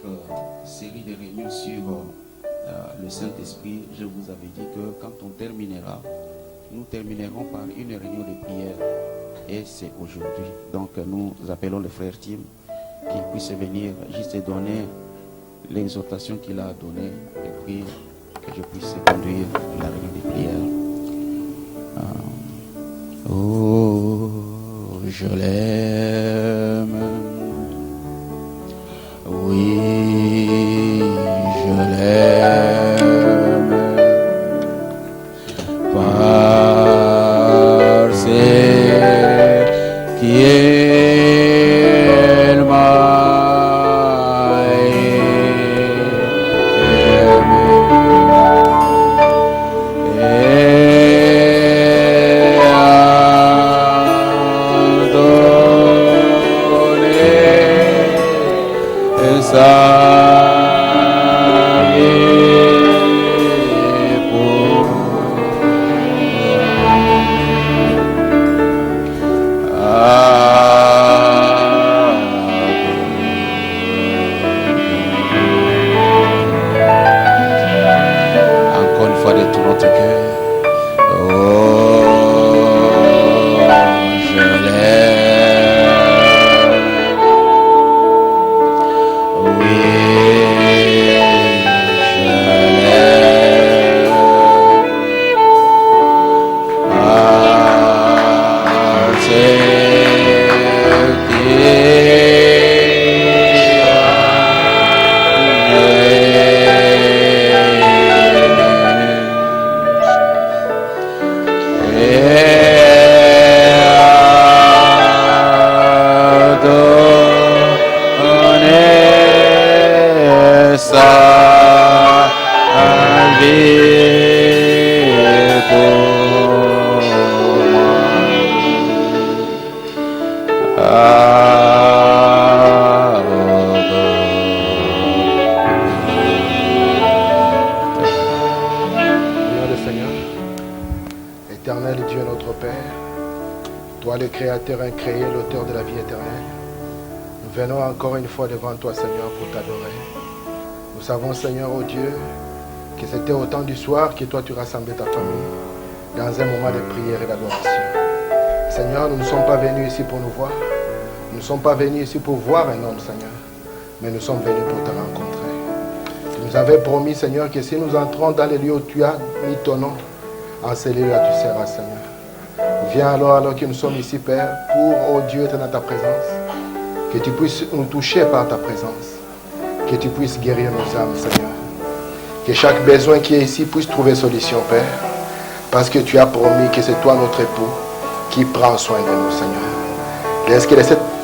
notre série de réunions sur le Saint-Esprit, je vous avais dit que quand on terminera, nous terminerons par une réunion de prière. Et c'est aujourd'hui. Donc nous appelons le frère Tim qu'il puisse venir juste donner l'exhortation qu'il a donnée et puis que je puisse conduire la réunion de prière. Oh, je l'aime. Oui, je l'aime. Parce qu'il m'a Incréé, l'auteur de la vie éternelle. Nous venons encore une fois devant toi, Seigneur, pour t'adorer. Nous savons, Seigneur, oh Dieu, que c'était au temps du soir que toi tu rassemblais ta famille dans un moment de prière et d'adoration. Seigneur, nous ne sommes pas venus ici pour nous voir. Nous ne sommes pas venus ici pour voir un homme, Seigneur, mais nous sommes venus pour te rencontrer. Tu nous avais promis, Seigneur, que si nous entrons dans les lieux où tu as mis ton nom, en ces lieux-là tu seras, Seigneur. Viens alors que nous sommes ici, Père, pour, oh Dieu, être dans ta présence, que tu puisses nous toucher par ta présence, que tu puisses guérir nos âmes, Seigneur. Que chaque besoin qui est ici puisse trouver solution, Père, parce que tu as promis que c'est toi notre époux qui prend soin de nous, Seigneur. Laisse que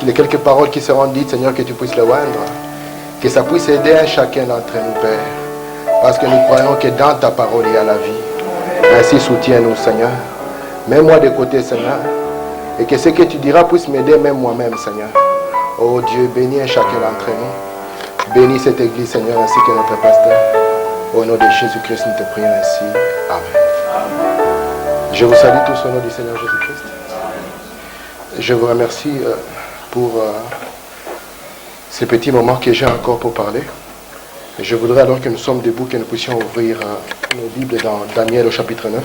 les quelques paroles qui seront dites, Seigneur, que tu puisses les oindre, que ça puisse aider un chacun d'entre nous, Père, parce que nous croyons que dans ta parole il y a la vie. Ainsi soutiens-nous, Seigneur. Mets-moi de côté, Seigneur, et que ce que tu diras puisse m'aider, même moi-même, Seigneur. Oh Dieu, bénis un chacun d'entre nous. Bénis cette église, Seigneur, ainsi que notre pasteur. Au nom de Jésus-Christ, nous te prions ainsi. Amen. Je vous salue tous au nom du Seigneur Jésus-Christ. Je vous remercie pour ces petits moments que j'ai encore pour parler. Et je voudrais, alors que nous sommes debout, que nous puissions ouvrir nos Bibles dans Daniel au chapitre 9.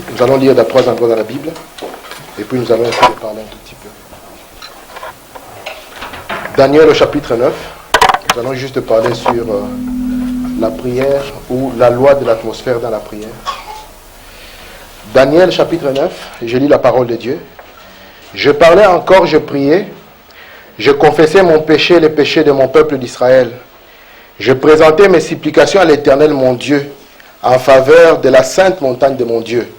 Nous allons lire dans 3 endroits dans la Bible et puis nous allons essayer de parler un tout petit peu. Daniel au chapitre 9, nous allons juste parler sur la prière ou la loi de l'atmosphère dans la prière. Daniel chapitre 9, je lis la parole de Dieu. Je parlais encore, je priais, je confessais mon péché, les péchés de mon peuple d'Israël. Je présentais mes supplications à l'Éternel mon Dieu en faveur de la sainte montagne de mon Dieu.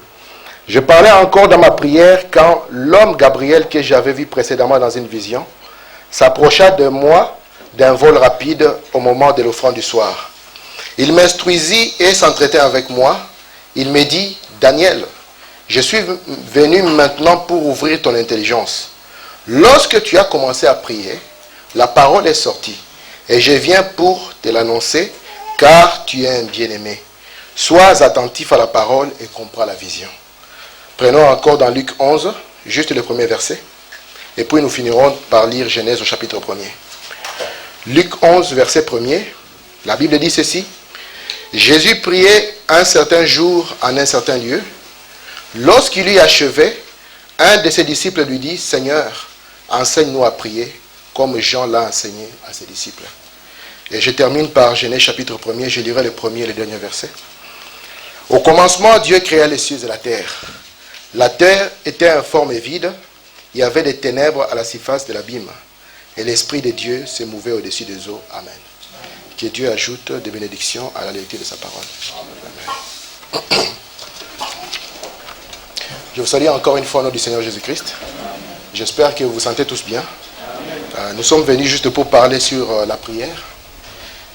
Je parlais encore dans ma prière quand l'homme Gabriel que j'avais vu précédemment dans une vision s'approcha de moi d'un vol rapide au moment de l'offrande du soir. Il m'instruisit et s'entretenait avec moi. Il me dit, Daniel, je suis venu maintenant pour ouvrir ton intelligence. Lorsque tu as commencé à prier, la parole est sortie et je viens pour te l'annoncer car tu es un bien-aimé. Sois attentif à la parole et comprends la vision. Prenons encore dans Luc 11, juste le premier verset. Et puis nous finirons par lire Genèse au chapitre 1er. Luc 11, verset 1er. La Bible dit ceci. Jésus priait un certain jour en un certain lieu. Lorsqu'il eut achevé, un de ses disciples lui dit, Seigneur, enseigne-nous à prier, comme Jean l'a enseigné à ses disciples. Et je termine par Genèse chapitre 1er, je lirai le premier et le dernier verset. Au commencement, Dieu créa les cieux et la terre. La terre était informe et vide, il y avait des ténèbres à la surface de l'abîme, et l'Esprit de Dieu se mouvait au-dessus des eaux. Amen. Que Dieu ajoute des bénédictions à la lecture de sa parole. Amen. Je vous salue encore une fois au nom du Seigneur Jésus-Christ. J'espère que vous vous sentez tous bien. Nous sommes venus juste pour parler sur la prière.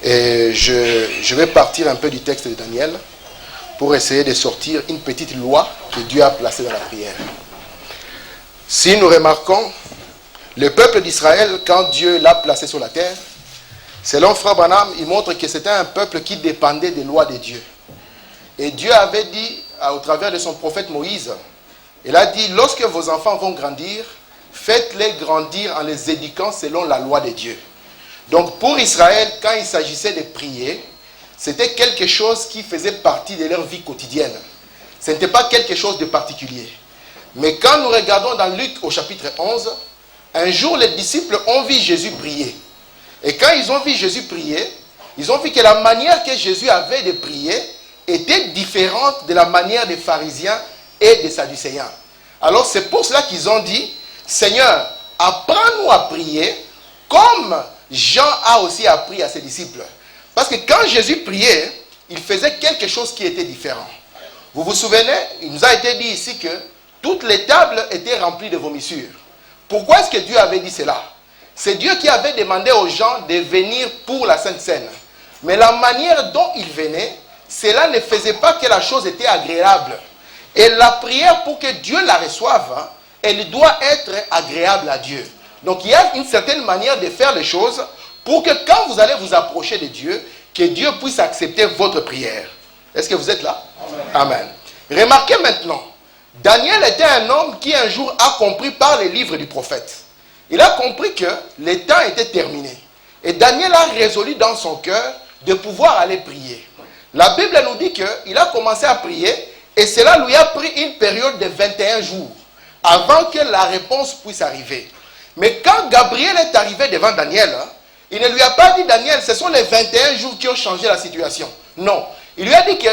Et je vais partir un peu du texte de Daniel pour essayer de sortir une petite loi que Dieu a placée dans la prière. Si nous remarquons, le peuple d'Israël, quand Dieu l'a placé sur la terre, selon Frère Branham, il montre que c'était un peuple qui dépendait des lois de Dieu. Et Dieu avait dit, au travers de son prophète Moïse, il a dit, lorsque vos enfants vont grandir, faites-les grandir en les éduquant selon la loi de Dieu. Donc pour Israël, quand il s'agissait de prier, c'était quelque chose qui faisait partie de leur vie quotidienne. Ce n'était pas quelque chose de particulier. Mais quand nous regardons dans Luc au chapitre 11, un jour les disciples ont vu Jésus prier. Et quand ils ont vu Jésus prier, ils ont vu que la manière que Jésus avait de prier était différente de la manière des pharisiens et des sadducéens. Alors c'est pour cela qu'ils ont dit, Seigneur, apprends-nous à prier comme Jean a aussi appris à ses disciples. Parce que quand Jésus priait, il faisait quelque chose qui était différent. Vous vous souvenez, il nous a été dit ici que toutes les tables étaient remplies de vomissures. Pourquoi est-ce que Dieu avait dit cela? C'est Dieu qui avait demandé aux gens de venir pour la Sainte Seine. Mais la manière dont ils venaient, cela ne faisait pas que la chose était agréable. Et la prière, pour que Dieu la reçoive, elle doit être agréable à Dieu. Donc il y a une certaine manière de faire les choses pour que quand vous allez vous approcher de Dieu, que Dieu puisse accepter votre prière. Est-ce que vous êtes là? Amen. Remarquez maintenant, Daniel était un homme qui un jour a compris par les livres du prophète. Il a compris que le temps était terminé. Et Daniel a résolu dans son cœur de pouvoir aller prier. La Bible nous dit qu'il a commencé à prier et cela lui a pris une période de 21 jours avant que la réponse puisse arriver. Mais quand Gabriel est arrivé devant Daniel, il ne lui a pas dit, Daniel, ce sont les 21 jours qui ont changé la situation. Non. Il lui a dit que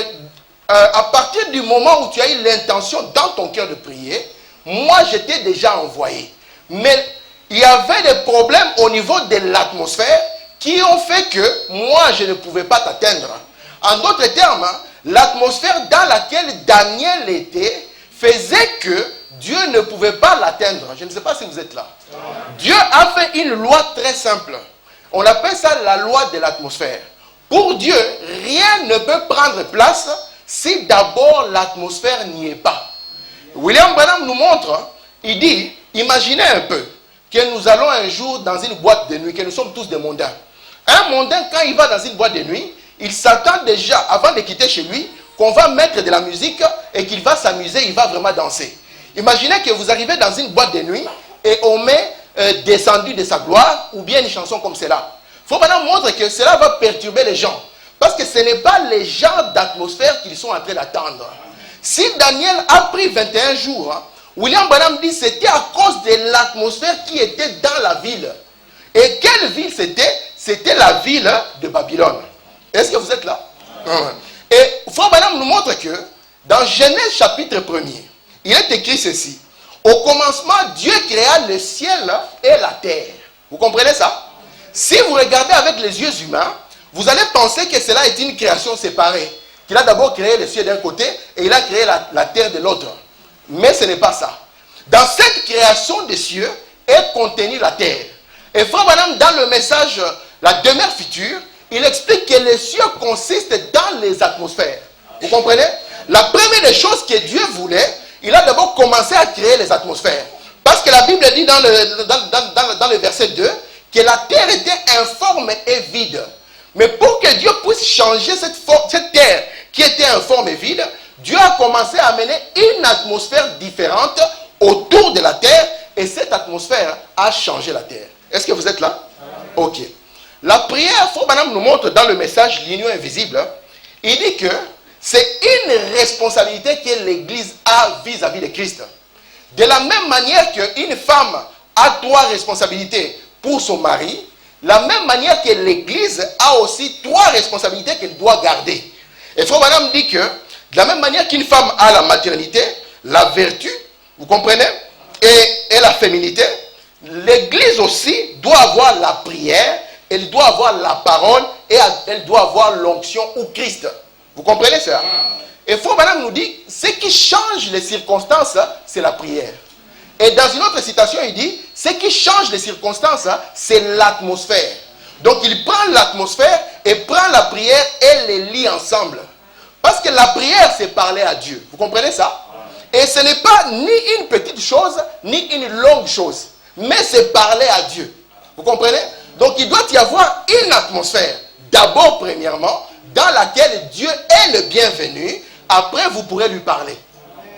à partir du moment où tu as eu l'intention dans ton cœur de prier, moi je t'ai déjà envoyé. Mais il y avait des problèmes au niveau de l'atmosphère qui ont fait que moi je ne pouvais pas t'atteindre. En d'autres termes, l'atmosphère dans laquelle Daniel était faisait que Dieu ne pouvait pas l'atteindre. Je ne sais pas si vous êtes là. Dieu a fait une loi très simple. On appelle ça la loi de l'atmosphère. Pour Dieu, rien ne peut prendre place si d'abord l'atmosphère n'y est pas. William Branham nous montre, il dit, imaginez un peu que nous allons un jour dans une boîte de nuit, que nous sommes tous des mondains. Un mondain, quand il va dans une boîte de nuit, il s'attend déjà, avant de quitter chez lui, qu'on va mettre de la musique et qu'il va s'amuser, il va vraiment danser. Imaginez que vous arrivez dans une boîte de nuit et on met Descendu de sa gloire ou bien une chanson comme cela. Il faut maintenant montrer que cela va perturber les gens. Parce que ce n'est pas les gens d'atmosphère qu'ils sont en train d'attendre. Si Daniel a pris 21 jours, William Branham dit que c'était à cause de l'atmosphère qui était dans la ville. Et quelle ville c'était? C'était la ville de Babylone. Est-ce que vous êtes là? Et Frère Branham nous montre que dans Genèse chapitre 1er, il est écrit ceci. Au commencement, Dieu créa le ciel et la terre. Vous comprenez ça? Si vous regardez avec les yeux humains, vous allez penser que cela est une création séparée. Qu'il a d'abord créé le ciel d'un côté et il a créé la terre de l'autre. Mais ce n'est pas ça. Dans cette création des cieux est contenue la terre. Et Frère Branham, dans le message La demeure future, il explique que les cieux consistent dans les atmosphères. Vous comprenez? La première des choses que Dieu voulait, il a d'abord commencé à créer les atmosphères. Parce que la Bible dit dans le verset 2 que la terre était informe et vide. Mais pour que Dieu puisse changer cette terre qui était informe et vide, Dieu a commencé à amener une atmosphère différente autour de la terre et cette atmosphère a changé la terre. Est-ce que vous êtes là? Ok. La prière, Frère Branham nous montre dans le message l'union invisible, il dit que c'est une responsabilité que l'Église a vis-à-vis de Christ. De la même manière qu'une femme a 3 responsabilités pour son mari, la même manière que l'Église a aussi 3 responsabilités qu'elle doit garder. Et Frère Branham dit que, de la même manière qu'une femme a la maternité, la vertu, vous comprenez, et la féminité, l'Église aussi doit avoir la prière, elle doit avoir la parole et elle doit avoir l'onction ou Christ. Vous comprenez ça? Et Frère Branham nous dit, ce qui change les circonstances, c'est la prière. Et dans une autre citation, il dit, ce qui change les circonstances, c'est l'atmosphère. Donc il prend l'atmosphère et prend la prière et les lie ensemble. Parce que la prière, c'est parler à Dieu. Vous comprenez ça? Et ce n'est pas ni une petite chose, ni une longue chose. Mais c'est parler à Dieu. Vous comprenez? Donc il doit y avoir une atmosphère. D'abord, premièrement, dans laquelle Dieu est le bienvenu. Après, vous pourrez lui parler.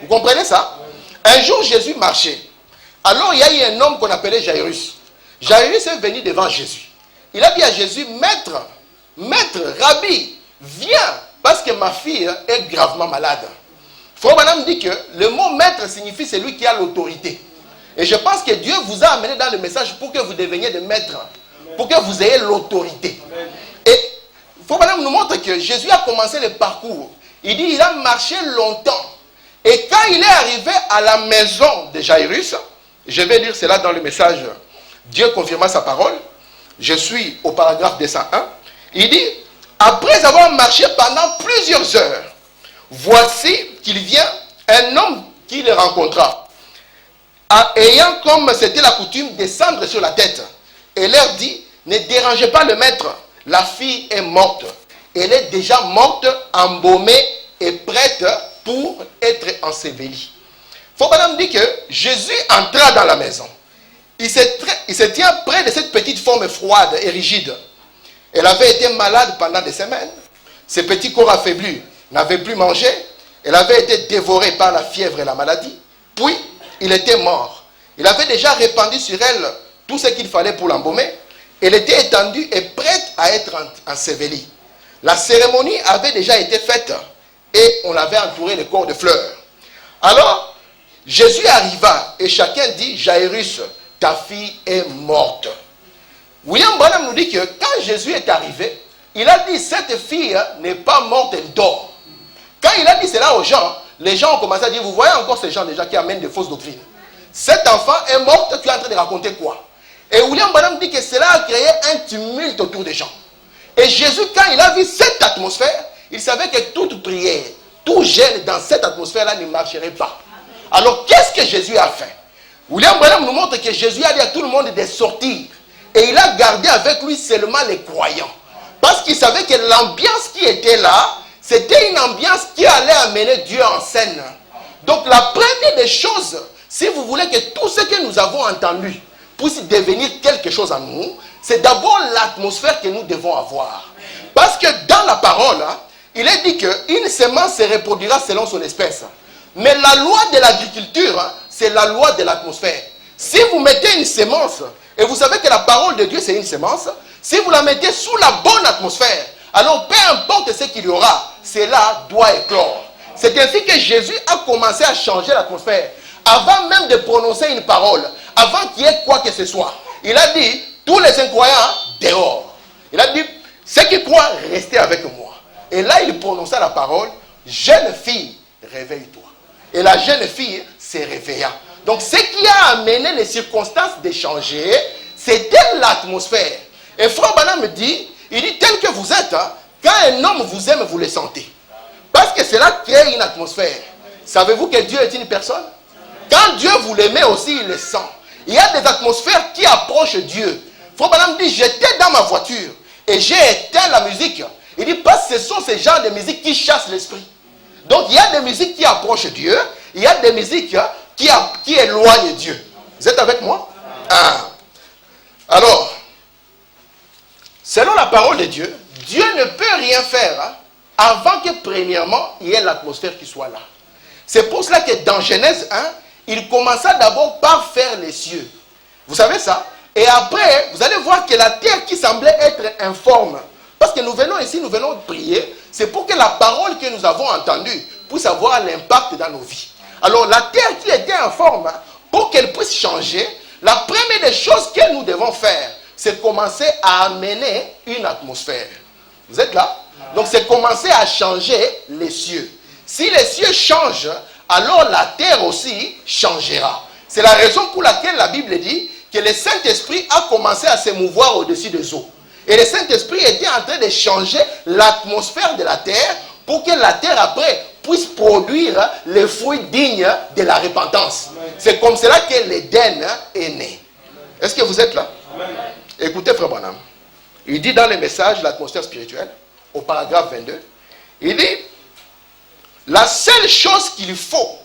Vous comprenez ça? Un jour, Jésus marchait. Alors, il y a eu un homme qu'on appelait Jairus. Jairus est venu devant Jésus. Il a dit à Jésus, Maître, Rabbi, viens, parce que ma fille est gravement malade. Frère Branham dit que le mot maître signifie celui qui a l'autorité. Et je pense que Dieu vous a amené dans le message pour que vous deveniez des maîtres, pour que vous ayez l'autorité. Et Frère Branham nous montre que Jésus a commencé le parcours. Il dit, il a marché longtemps. Et quand il est arrivé à la maison de Jairus, je vais lire cela dans le message, Dieu confirma sa parole. Je suis au paragraphe 201. Il dit, après avoir marché pendant plusieurs heures, voici qu'il vient un homme qui le rencontra, ayant comme c'était la coutume descendre sur la tête. Et leur dit, ne dérangez pas le maître, la fille est morte. Elle est déjà morte, embaumée et prête pour être ensevelie. Frère Branham dit que Jésus entra dans la maison. Il se tient près de cette petite forme froide et rigide. Elle avait été malade pendant des semaines. Ses petits corps affaiblis n'avaient plus mangé. Elle avait été dévorée par la fièvre et la maladie. Puis, il était mort. Il avait déjà répandu sur elle tout ce qu'il fallait pour l'embaumer. Elle était étendue et prête à être ensevelie. La cérémonie avait déjà été faite et on avait entouré le corps de fleurs. Alors, Jésus arriva et chacun dit, Jairus, ta fille est morte. William Branham nous dit que quand Jésus est arrivé, il a dit, cette fille n'est pas morte, elle dort. Quand il a dit cela aux gens, les gens ont commencé à dire, vous voyez encore ces gens déjà qui amènent des fausses doctrines. Cet enfant est morte, tu es en train de raconter quoi? Et William Branham dit que cela a créé un tumulte autour des gens. Et Jésus, quand il a vu cette atmosphère, il savait que toute prière, tout jeûne dans cette atmosphère-là ne marcherait pas. Alors, qu'est-ce que Jésus a fait? William Branham nous montre que Jésus a dit à tout le monde de sortir. Et il a gardé avec lui seulement les croyants. Parce qu'il savait que l'ambiance qui était là, c'était une ambiance qui allait amener Dieu en scène. Donc, la première des choses, si vous voulez que tout ce que nous avons entendu puisse devenir quelque chose en nous, c'est d'abord l'atmosphère que nous devons avoir. Parce que dans la parole, il est dit qu'une semence se reproduira selon son espèce. Mais la loi de l'agriculture, c'est la loi de l'atmosphère. Si vous mettez une semence, et vous savez que la parole de Dieu c'est une semence, si vous la mettez sous la bonne atmosphère, alors peu importe ce qu'il y aura, cela doit éclore. C'est ainsi que Jésus a commencé à changer l'atmosphère. Avant même de prononcer une parole, avant qu'il y ait quoi que ce soit, il a dit, tous les incroyants, dehors. Il a dit, ceux qui croient, restez avec moi. Et là, il prononça la parole, jeune fille, réveille-toi. Et la jeune fille se réveilla. Donc, ce qui a amené les circonstances de changer, c'était l'atmosphère. Et Frère Branham me dit, il dit, tel que vous êtes, quand un homme vous aime, vous le sentez. Parce que cela crée une atmosphère. Savez-vous que Dieu est une personne? Quand Dieu vous l'aimez aussi, il le sent. Il y a des atmosphères qui approchent Dieu. Frère Branham dit, j'étais dans ma voiture et j'ai éteint la musique. Il dit, parce que ce sont ces genres de musique qui chassent l'esprit. Donc, il y a des musiques qui approchent Dieu. Il y a des musiques qui éloignent Dieu. Vous êtes avec moi? Alors, selon la parole de Dieu, Dieu ne peut rien faire avant que, premièrement, il y ait l'atmosphère qui soit là. C'est pour cela que dans Genèse 1, il commença d'abord par faire les cieux. Vous savez ça? Et après, vous allez voir que la terre qui semblait être informe, parce que nous venons ici, nous venons prier, c'est pour que la parole que nous avons entendue puisse avoir l'impact dans nos vies. Alors la terre qui était informe, pour qu'elle puisse changer, la première des choses que nous devons faire, c'est commencer à amener une atmosphère. Vous êtes là? Donc c'est commencer à changer les cieux. Si les cieux changent, alors la terre aussi changera. C'est la raison pour laquelle la Bible dit que le Saint-Esprit a commencé à se mouvoir au-dessus des eaux. Et le Saint-Esprit était en train de changer l'atmosphère de la terre pour que la terre après puisse produire les fruits dignes de la repentance. C'est comme cela que l'Éden est né. Est-ce que vous êtes là? Amen. Écoutez Frère Branham. Il dit dans le message l'atmosphère spirituelle, au paragraphe 22, il dit la seule chose qu'il faut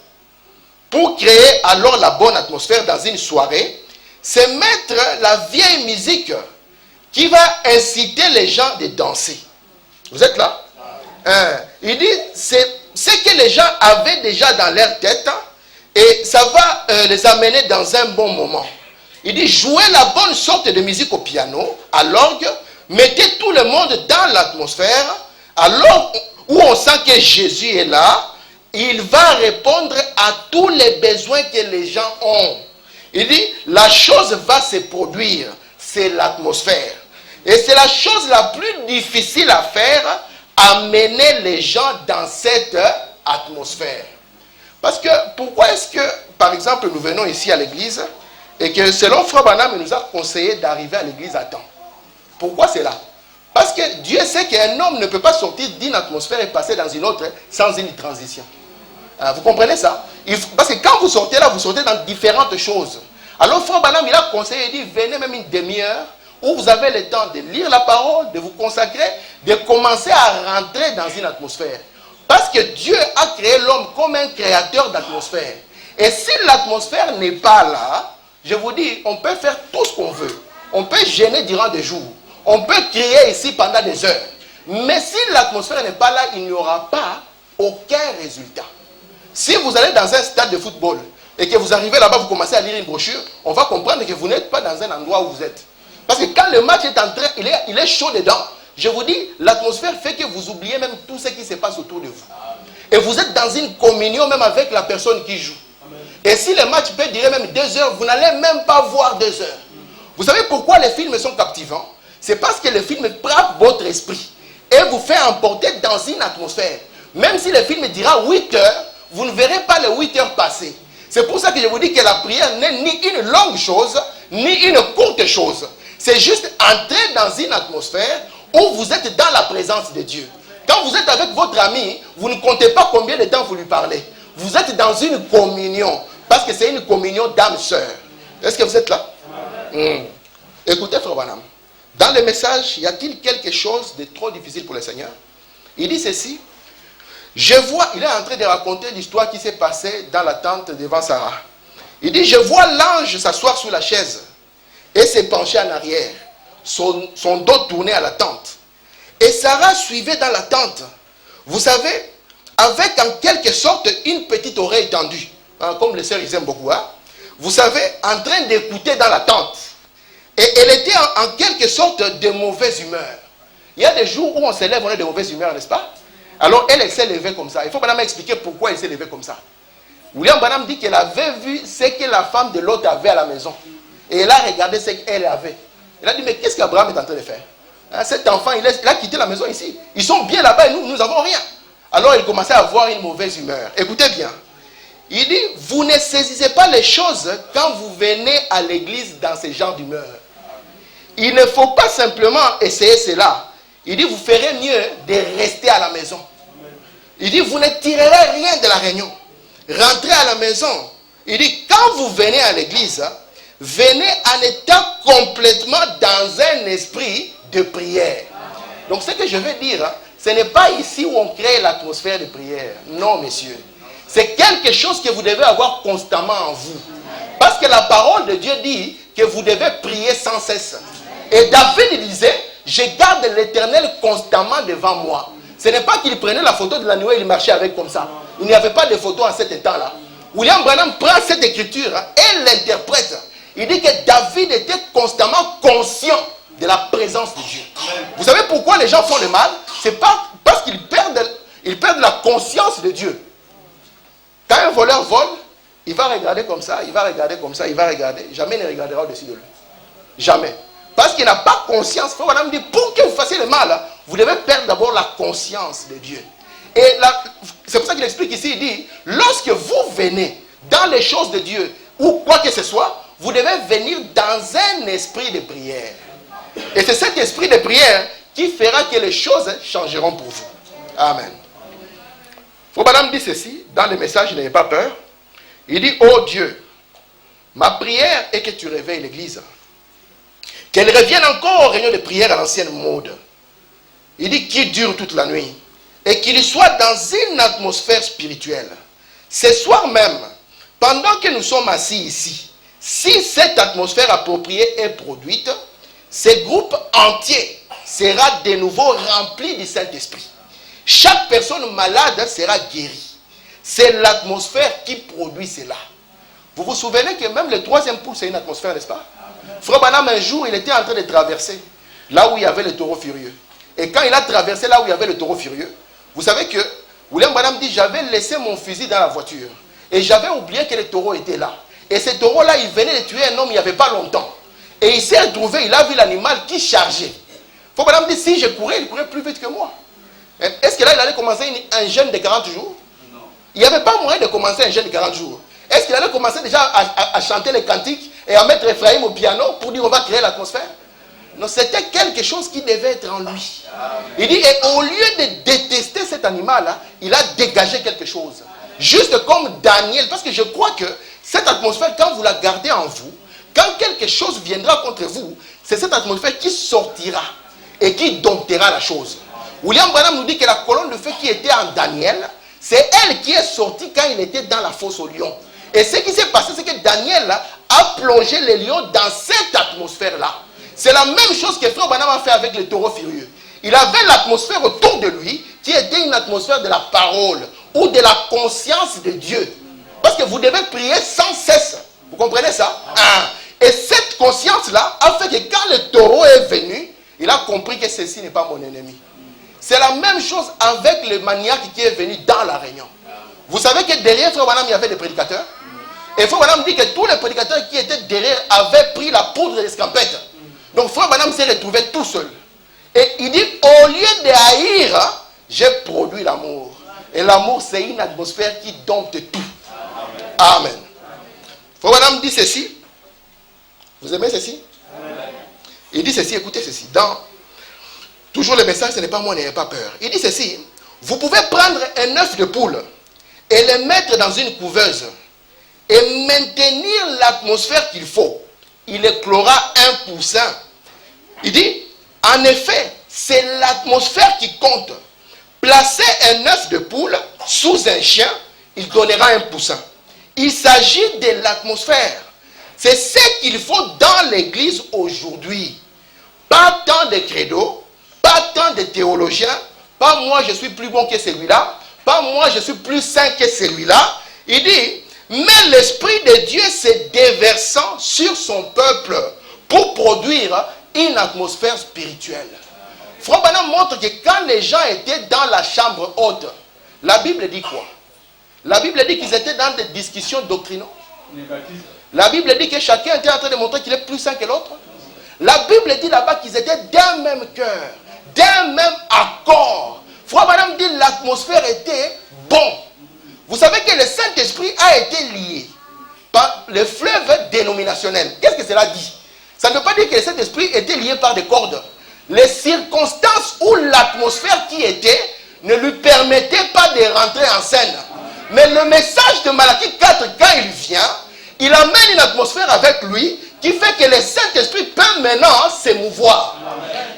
pour créer alors la bonne atmosphère dans une soirée, c'est mettre la vieille musique qui va inciter les gens de danser. Vous êtes là? Il dit c'est ce que les gens avaient déjà dans leur tête et ça va les amener dans un bon moment. Il dit jouez la bonne sorte de musique au piano, à l'orgue, mettez tout le monde dans l'atmosphère, alors où on sent que Jésus est là, il va répondre à tous les besoins que les gens ont. Il dit la chose va se produire, c'est l'atmosphère. Et c'est la chose la plus difficile à faire, amener les gens dans cette atmosphère. Parce que, pourquoi est-ce que, par exemple, nous venons ici à l'église et que selon Frère Branham, il nous a conseillé d'arriver à l'église à temps? Pourquoi c'est là? Parce que Dieu sait qu'un homme ne peut pas sortir d'une atmosphère et passer dans une autre sans une transition. Vous comprenez ça? Parce que quand vous sortez là, vous sortez dans différentes choses. Alors Frère Branham, il a conseillé, il dit, venez même une demi-heure où vous avez le temps de lire la parole, de vous consacrer, de commencer à rentrer dans une atmosphère. Parce que Dieu a créé l'homme comme un créateur d'atmosphère. Et si l'atmosphère n'est pas là, je vous dis, on peut faire tout ce qu'on veut. On peut gêner durant des jours. On peut crier ici pendant des heures. Mais si l'atmosphère n'est pas là, il n'y aura pas aucun résultat. Si vous allez dans un stade de football et que vous arrivez là-bas, vous commencez à lire une brochure, on va comprendre que vous n'êtes pas dans un endroit où vous êtes. Parce que quand le match est en train, il est chaud dedans, je vous dis, l'atmosphère fait que vous oubliez même tout ce qui se passe autour de vous. Et vous êtes dans une communion même avec la personne qui joue. Et si le match peut durer même 2 heures, vous n'allez même pas voir 2 heures. Vous savez pourquoi les films sont captivants? C'est parce que le film frappe votre esprit et vous fait emporter dans une atmosphère. Même si le film dira 8 heures, vous ne verrez pas les 8 heures passer. C'est pour ça que je vous dis que la prière n'est ni une longue chose, ni une courte chose. C'est juste entrer dans une atmosphère où vous êtes dans la présence de Dieu. Quand vous êtes avec votre ami, vous ne comptez pas combien de temps vous lui parlez. Vous êtes dans une communion, parce que c'est une communion d'âme-sœur. Est-ce que vous êtes là? Écoutez, Frère Branham. Dans le message, y a-t-il quelque chose de trop difficile pour le Seigneur? Il dit ceci. Je vois, il est en train de raconter l'histoire qui s'est passée dans la tente devant Sarah. Il dit, je vois l'ange s'asseoir sur la chaise et se pencher en arrière, son dos tourné à la tente. Et Sarah suivait dans la tente. Vous savez, avec en quelque sorte une petite oreille tendue, comme les sœurs ils aiment beaucoup. Vous savez, en train d'écouter dans la tente. Et elle était en quelque sorte de mauvaise humeur. Il y a des jours où on se lève, on est de mauvaise humeur, n'est-ce pas? Alors elle s'est levée comme ça. Il faut Branham expliquer pourquoi elle s'est levée comme ça. William Branham dit qu'elle avait vu ce que la femme de l'autre avait à la maison. Et elle a regardé ce qu'elle avait. Elle a dit, mais qu'est-ce qu'Abraham est en train de faire? Cet enfant, il a quitté la maison ici. Ils sont bien là-bas et nous n'avons rien. Alors il commençait à avoir une mauvaise humeur. Écoutez bien. Il dit, vous ne saisissez pas les choses quand vous venez à l'église dans ce genre d'humeur. Il ne faut pas simplement essayer cela. Il dit, vous ferez mieux de rester à la maison. Il dit, vous ne tirerez rien de la réunion. Rentrez à la maison. Il dit, quand vous venez à l'église, venez en étant complètement dans un esprit de prière. Donc ce que je veux dire, ce n'est pas ici où on crée l'atmosphère de prière. Non, messieurs. C'est quelque chose que vous devez avoir constamment en vous. Parce que la parole de Dieu dit que vous devez prier sans cesse. Et David disait, je garde l'Éternel constamment devant moi. Ce n'est pas qu'il prenait la photo de la nuée et il marchait avec comme ça. Il n'y avait pas de photo en cet temps-là. William Branham prend cette écriture et l'interprète. Il dit que David était constamment conscient de la présence de Dieu. Vous savez pourquoi les gens font le mal? C'est pas parce qu'ils perdent la conscience de Dieu. Quand un voleur vole, il va regarder comme ça, il va regarder comme ça, il va regarder. Jamais il ne regardera au-dessus de lui. Jamais. Parce qu'il n'a pas conscience. Frère Branham dit, pour que vous fassiez le mal, vous devez perdre d'abord la conscience de Dieu. Et c'est pour ça qu'il explique ici, il dit, lorsque vous venez dans les choses de Dieu, ou quoi que ce soit, vous devez venir dans un esprit de prière. Et c'est cet esprit de prière qui fera que les choses changeront pour vous. Amen. Frère Branham dit ceci, dans le message, n'ayez pas peur. Il dit, oh Dieu, ma prière est que tu réveilles l'église. Qu'elle revienne encore aux réunions de prière à l'ancienne mode. Il dit qu'il dure toute la nuit. Et qu'il soit dans une atmosphère spirituelle. Ce soir même, pendant que nous sommes assis ici, si cette atmosphère appropriée est produite, ce groupe entier sera de nouveau rempli du Saint-Esprit. Chaque personne malade sera guérie. C'est l'atmosphère qui produit cela. Vous vous souvenez que même le troisième pouls, c'est une atmosphère, n'est-ce pas? Frère Branham, un jour, il était en train de traverser là où il y avait le taureau furieux. Et quand il a traversé là où il y avait le taureau furieux, vous savez que William Branham dit, j'avais laissé mon fusil dans la voiture. Et j'avais oublié que le taureau était là. Et ce taureau-là, il venait de tuer un homme il n'y avait pas longtemps. Et il s'est retrouvé, il a vu l'animal qui chargeait. Frère Branham dit, si je courais, il courait plus vite que moi. Est-ce que là, il allait commencer un jeûne de 40 jours? Non. Il n'y avait pas moyen de commencer un jeûne de 40 jours. Est-ce qu'il allait commencer déjà à chanter les cantiques et à mettre Ephraim au piano pour dire on va créer l'atmosphère? Non, c'était quelque chose qui devait être en lui. Il dit, et au lieu de détester cet animal-là, il a dégagé quelque chose. Juste comme Daniel, parce que je crois que cette atmosphère, quand vous la gardez en vous, quand quelque chose viendra contre vous, c'est cette atmosphère qui sortira et qui domptera la chose. William Branham nous dit que la colonne de feu qui était en Daniel, c'est elle qui est sortie quand il était dans la fosse au lion. Et ce qui s'est passé, c'est que Daniel a plongé les lions dans cette atmosphère-là. C'est la même chose que Frère Branham a fait avec le taureau furieux. Il avait l'atmosphère autour de lui qui était une atmosphère de la parole ou de la conscience de Dieu. Parce que vous devez prier sans cesse. Vous comprenez ça? Et cette conscience-là a fait que quand le taureau est venu, il a compris que ceci n'est pas mon ennemi. C'est la même chose avec le maniaque qui est venu dans la réunion. Vous savez que derrière Frère Branham, il y avait des prédicateurs. Et Frère Branham dit que tous les prédicateurs qui étaient derrière avaient pris la poudre de l'escampette. Donc Frère Branham s'est retrouvé tout seul. Et il dit, au lieu de haïr, j'ai produit l'amour. Et l'amour, c'est une atmosphère qui dompte tout. Amen. Frère Branham dit ceci. Vous aimez ceci? Il dit ceci, écoutez ceci. Dans toujours le message, ce n'est pas moi, n'ayez pas peur. Il dit ceci. Vous pouvez prendre un œuf de poule et le mettre dans une couveuse et maintenir l'atmosphère qu'il faut. Il éclora un poussin. Il dit, en effet, c'est l'atmosphère qui compte. Placez un œuf de poule sous un chien, il donnera un poussin. Il s'agit de l'atmosphère. C'est ce qu'il faut dans l'église aujourd'hui. Pas tant de credo, pas tant de théologiens, pas moi je suis plus bon que celui-là, pas moi je suis plus saint que celui-là. Il dit, mais l'Esprit de Dieu s'est déversant sur son peuple pour produire une atmosphère spirituelle. Frère Branham montre que quand les gens étaient dans la chambre haute, la Bible dit quoi? La Bible dit qu'ils étaient dans des discussions doctrinales. La Bible dit que chacun était en train de montrer qu'il est plus saint que l'autre. La Bible dit là-bas qu'ils étaient d'un même cœur, d'un même accord. Frère Branham dit l'atmosphère était bon. Vous savez que le Saint-Esprit a été lié par le fleuve dénominationnel. Qu'est-ce que cela dit? Ça ne veut pas dire que le Saint-Esprit était lié par des cordes. Les circonstances où l'atmosphère qui était ne lui permettait pas de rentrer en scène. Mais le message de Malachie 4, quand il vient, il amène une atmosphère avec lui qui fait que le Saint-Esprit peut maintenant s'émouvoir.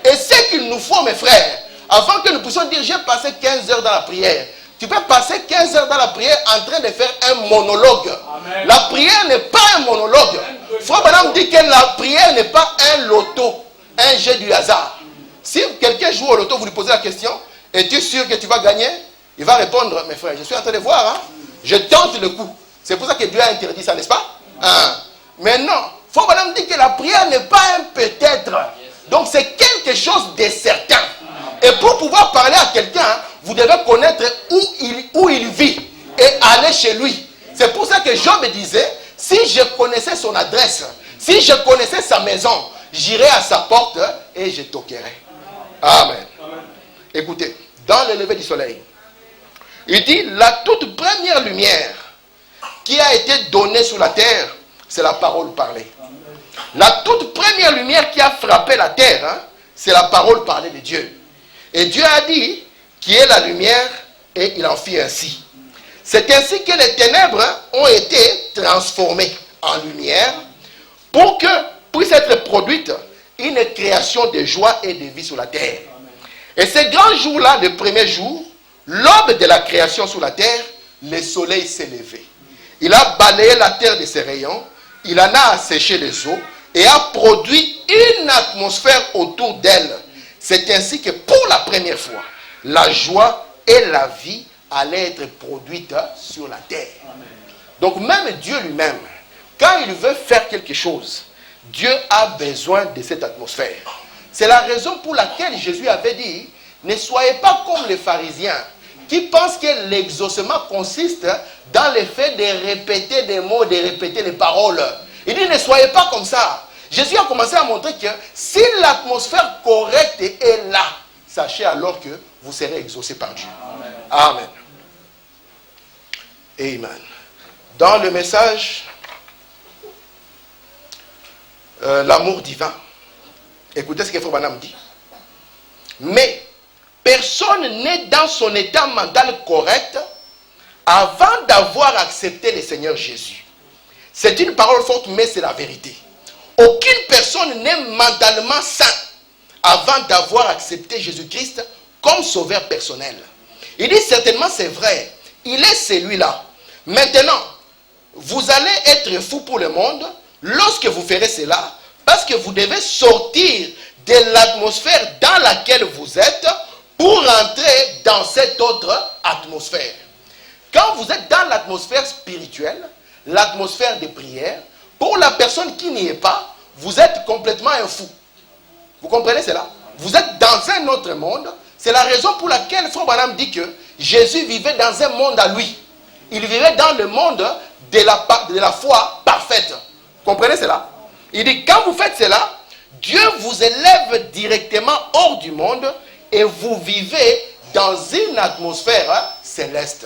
Et ce qu'il nous faut, mes frères, avant que nous puissions dire j'ai passé 15 heures dans la prière, tu peux passer 15 heures dans la prière en train de faire un monologue. Amen. La prière n'est pas un monologue. Frère Branham dit que la prière n'est pas un loto, un jeu du hasard. Si quelqu'un joue au loto, vous lui posez la question, es-tu sûr que tu vas gagner? Il va répondre, mes frères, je suis en train de voir, je tente le coup. C'est pour ça que Dieu a interdit ça, n'est-ce pas? Mais non, Frère Branham dit que la prière n'est pas un peut-être. Donc c'est quelque chose de certain. Et pour pouvoir parler à quelqu'un, vous devez connaître où il vit et aller chez lui. C'est pour ça que Job disait, si je connaissais son adresse, si je connaissais sa maison, j'irai à sa porte et je toquerai. Amen. Écoutez, dans le lever du soleil, il dit, la toute première lumière qui a été donnée sur la terre, c'est la parole parlée. La toute première lumière qui a frappé la terre, c'est la parole parlée de Dieu. Et Dieu a dit qui est la lumière et il en fit ainsi. C'est ainsi que les ténèbres ont été transformées en lumière pour que puisse être produite une création de joie et de vie sur la terre. Et ces grands jours-là, le premier jour, l'aube de la création sur la terre, le soleil s'est levé. Il a balayé la terre de ses rayons, il en a asséché les eaux et a produit une atmosphère autour d'elle. C'est ainsi que pour la première fois, la joie et la vie allaient être produites sur la terre. Donc même Dieu lui-même, quand il veut faire quelque chose, Dieu a besoin de cette atmosphère. C'est la raison pour laquelle Jésus avait dit, ne soyez pas comme les pharisiens, qui pensent que l'exaucement consiste dans le fait de répéter des mots, de répéter les paroles. Il dit, ne soyez pas comme ça. Jésus a commencé à montrer que si l'atmosphère correcte est là, sachez alors que vous serez exaucés par Dieu. Amen. Amen. Dans le message, l'amour divin, écoutez ce que Frère Branham dit. Mais personne n'est dans son état mental correct avant d'avoir accepté le Seigneur Jésus. C'est une parole forte, mais c'est la vérité. Aucune personne n'est mentalement sain avant d'avoir accepté Jésus-Christ comme sauveur personnel. Il dit certainement c'est vrai, il est celui-là. Maintenant, vous allez être fou pour le monde lorsque vous ferez cela, parce que vous devez sortir de l'atmosphère dans laquelle vous êtes pour entrer dans cette autre atmosphère. Quand vous êtes dans l'atmosphère spirituelle, l'atmosphère de prière, pour la personne qui n'y est pas, vous êtes complètement un fou. Vous comprenez cela? Vous êtes dans un autre monde. C'est la raison pour laquelle Frère Branham dit que Jésus vivait dans un monde à lui. Il vivait dans le monde de la foi parfaite. Vous comprenez cela? Il dit, quand vous faites cela, Dieu vous élève directement hors du monde et vous vivez dans une atmosphère céleste.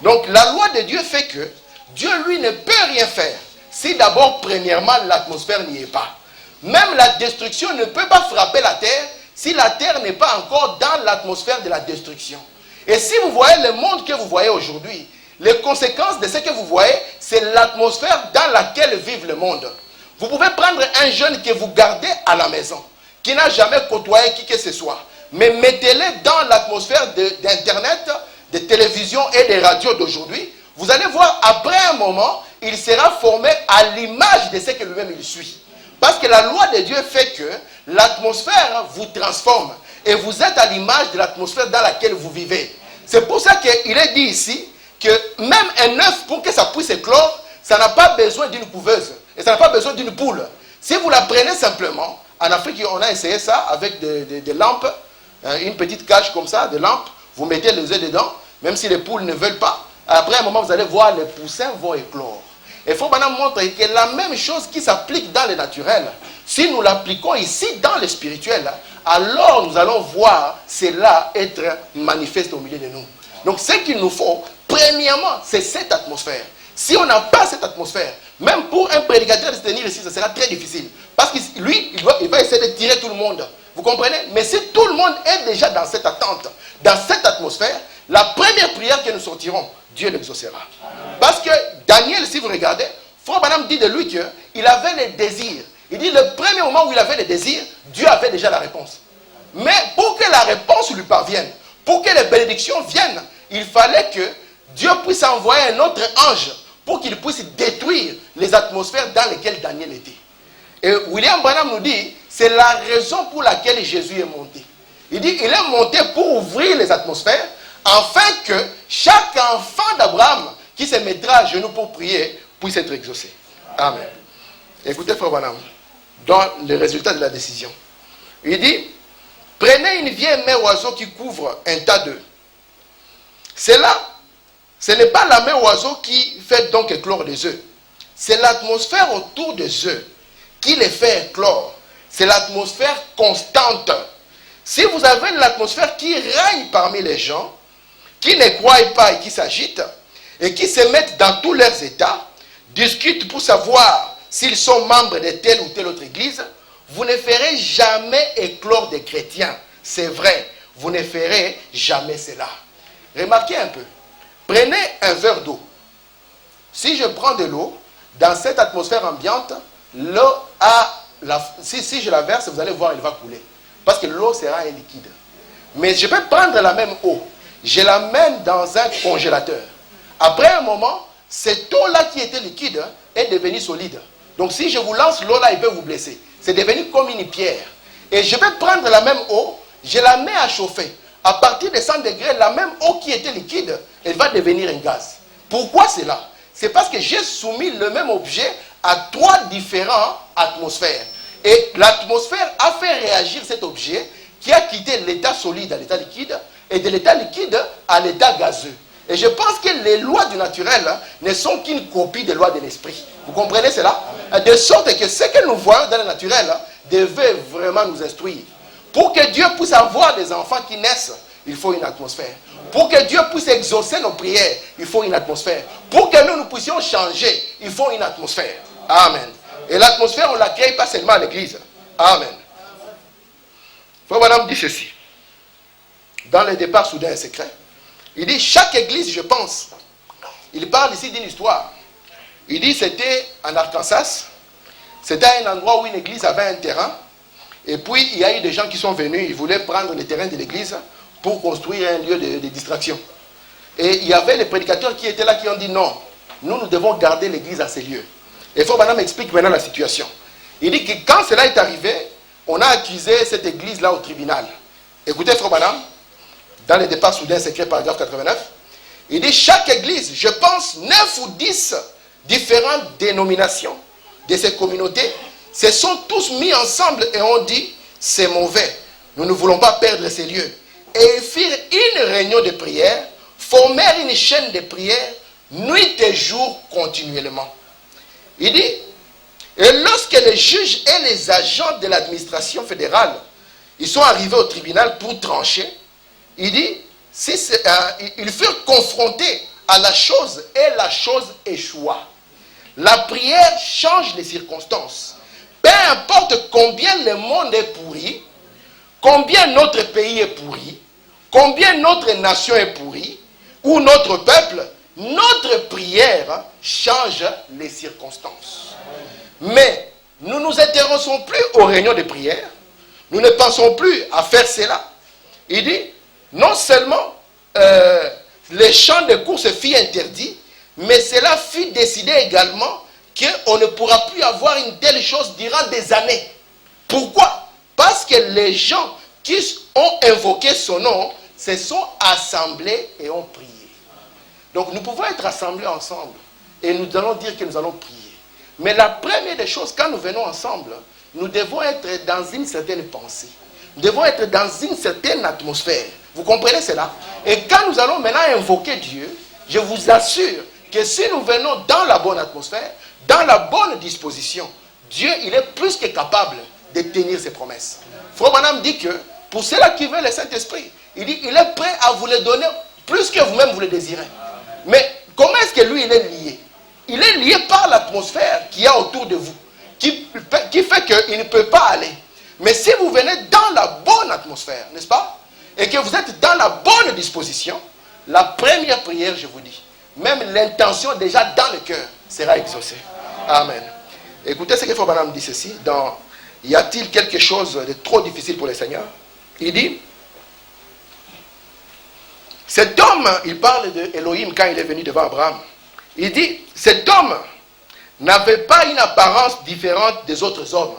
Donc la loi de Dieu fait que Dieu, lui, ne peut rien faire si d'abord, premièrement, l'atmosphère n'y est pas. Même la destruction ne peut pas frapper la terre si la terre n'est pas encore dans l'atmosphère de la destruction. Et si vous voyez le monde que vous voyez aujourd'hui, les conséquences de ce que vous voyez, c'est l'atmosphère dans laquelle vit le monde. Vous pouvez prendre un jeune que vous gardez à la maison, qui n'a jamais côtoyé qui que ce soit, mais mettez-le dans l'atmosphère d'Internet, de télévision et des radios d'aujourd'hui. Vous allez voir, après un moment, il sera formé à l'image de ce que lui-même il suit. Parce que la loi de Dieu fait que l'atmosphère vous transforme. Et vous êtes à l'image de l'atmosphère dans laquelle vous vivez. C'est pour ça qu'il est dit ici que même un œuf, pour que ça puisse éclore, ça n'a pas besoin d'une couveuse. Et ça n'a pas besoin d'une poule. Si vous la prenez simplement, en Afrique, on a essayé ça avec des lampes, une petite cage comme ça, de lampes. Vous mettez les œufs dedans, même si les poules ne veulent pas. Après un moment, vous allez voir, les poussins vont éclore. Et Frère Branham montre que la même chose qui s'applique dans le naturel, si nous l'appliquons ici dans le spirituel, alors nous allons voir cela être manifeste au milieu de nous. Donc ce qu'il nous faut, premièrement, c'est cette atmosphère. Si on n'a pas cette atmosphère, même pour un prédicateur de se tenir ici, ça sera très difficile. Parce que lui, il va essayer de tirer tout le monde. Vous comprenez? Mais si tout le monde est déjà dans cette attente, dans cette atmosphère, la première prière que nous sortirons, Dieu l'exaucera. Parce que Daniel, si vous regardez, Frère Branham dit de lui qu'il avait les désirs. Il dit le premier moment où il avait les désirs, Dieu avait déjà la réponse. Mais pour que la réponse lui parvienne, pour que les bénédictions viennent, il fallait que Dieu puisse envoyer un autre ange pour qu'il puisse détruire les atmosphères dans lesquelles Daniel était. Et William Branham nous dit, c'est la raison pour laquelle Jésus est monté. Il dit, il est monté pour ouvrir les atmosphères, afin que chaque enfant d'Abraham qui se mettra à genoux pour prier puisse être exaucé. Amen. Écoutez, frère Branham, dans les résultats de la décision. Il dit, prenez une vieille mère oiseau qui couvre un tas d'œufs. C'est là, ce n'est pas la mère oiseau qui fait donc éclore des œufs. C'est l'atmosphère autour des œufs qui les fait éclore. C'est l'atmosphère constante. Si vous avez l'atmosphère qui règne parmi les gens, qui ne croient pas et qui s'agitent, et qui se mettent dans tous leurs états, discutent pour savoir s'ils sont membres de telle ou telle autre église, vous ne ferez jamais éclore des chrétiens. C'est vrai, vous ne ferez jamais cela. Remarquez un peu. Prenez un verre d'eau. Si je prends de l'eau, dans cette atmosphère ambiante, l'eau si je la verse, vous allez voir, elle va couler. Parce que l'eau sera un liquide. Mais je peux prendre la même eau. Je la mène dans un congélateur. Après un moment, cette eau-là qui était liquide est devenue solide. Donc si je vous lance l'eau là, il peut vous blesser. C'est devenu comme une pierre. Et je vais prendre la même eau, je la mets à chauffer. À partir de 100 degrés, la même eau qui était liquide, elle va devenir un gaz. Pourquoi cela? C'est parce que j'ai soumis le même objet à 3 différentes atmosphères. Et l'atmosphère a fait réagir cet objet qui a quitté l'état solide à l'état liquide et de l'état liquide à l'état gazeux. Et je pense que les lois du naturel ne sont qu'une copie des lois de l'esprit. Vous comprenez cela? De sorte que ce que nous voyons dans le naturel devait vraiment nous instruire. Pour que Dieu puisse avoir des enfants qui naissent, il faut une atmosphère. Pour que Dieu puisse exaucer nos prières, il faut une atmosphère. Pour que nous puissions changer, il faut une atmosphère. Amen. Et l'atmosphère, on ne la crée pas seulement à l'église. Amen. Frère Branham dit ceci. Dans le départ soudain et secret, il dit, chaque église, je pense, il parle ici d'une histoire. Il dit, c'était en Arkansas, c'était un endroit où une église avait un terrain, et puis il y a eu des gens qui sont venus, ils voulaient prendre le terrain de l'église pour construire un lieu de distraction. Et il y avait les prédicateurs qui étaient là, qui ont dit, non, nous devons garder l'église à ces lieux. Et Frère Branham explique maintenant la situation. Il dit que quand cela est arrivé, on a accusé cette église-là au tribunal. Écoutez Frère Branham, dans le départ soudain secret, paragraphe 89, il dit, chaque église, je pense 9 ou 10 différentes dénominations de ces communautés, se sont tous mis ensemble et ont dit, c'est mauvais, nous ne voulons pas perdre ces lieux. Et ils firent une réunion de prière, formèrent une chaîne de prière, nuit et jour continuellement. Il dit, et lorsque les juges et les agents de l'administration fédérale, ils sont arrivés au tribunal pour trancher, il dit, ils furent confrontés à la chose et la chose échoua. La prière change les circonstances. Peu importe combien le monde est pourri, combien notre pays est pourri, combien notre nation est pourrie, ou notre peuple, notre prière change les circonstances. Mais nous ne nous intéressons plus aux réunions de prière, nous ne pensons plus à faire cela. Il dit, non seulement les champs de course furent interdits, mais cela fut décidé également qu'on ne pourra plus avoir une telle chose durant des années. Pourquoi? Parce que les gens qui ont invoqué son nom se sont assemblés et ont prié. Donc nous pouvons être assemblés ensemble et nous allons dire que nous allons prier. Mais la première des choses, quand nous venons ensemble, nous devons être dans une certaine pensée. Nous devons être dans une certaine atmosphère. Vous comprenez cela? Et quand nous allons maintenant invoquer Dieu, je vous assure que si nous venons dans la bonne atmosphère, dans la bonne disposition, Dieu, il est plus que capable de tenir ses promesses. Frère Branham dit que pour ceux-là qui veulent le Saint-Esprit, il dit il est prêt à vous le donner plus que vous-même vous le désirez. Mais comment est-ce que lui, il est lié? Il est lié par l'atmosphère qu'il y a autour de vous, qui fait qu'il ne peut pas aller. Mais si vous venez dans la bonne atmosphère, n'est-ce pas? Et que vous êtes dans la bonne disposition, la première prière, je vous dis, même l'intention déjà dans le cœur sera exaucée. Amen. Écoutez ce que Frère Branham dit ceci, dans y a-t-il quelque chose de trop difficile pour le Seigneur? Il dit, cet homme, il parle de Elohim quand il est venu devant Abraham. Il dit, cet homme n'avait pas une apparence différente des autres hommes.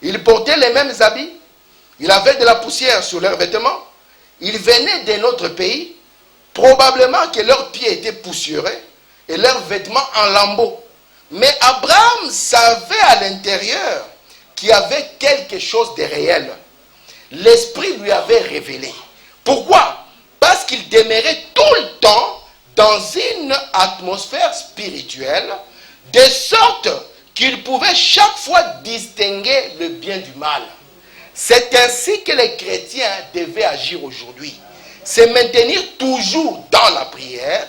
Il portait les mêmes habits, il avait de la poussière sur leurs vêtements, il venait de notre pays, probablement que leurs pieds étaient poussiéreux et leurs vêtements en lambeaux. Mais Abraham savait à l'intérieur qu'il y avait quelque chose de réel. L'Esprit lui avait révélé. Pourquoi? Parce qu'il demeurait tout le temps dans une atmosphère spirituelle, de sorte qu'il pouvait chaque fois distinguer le bien du mal. C'est ainsi que les chrétiens devaient agir aujourd'hui. Se maintenir toujours dans la prière,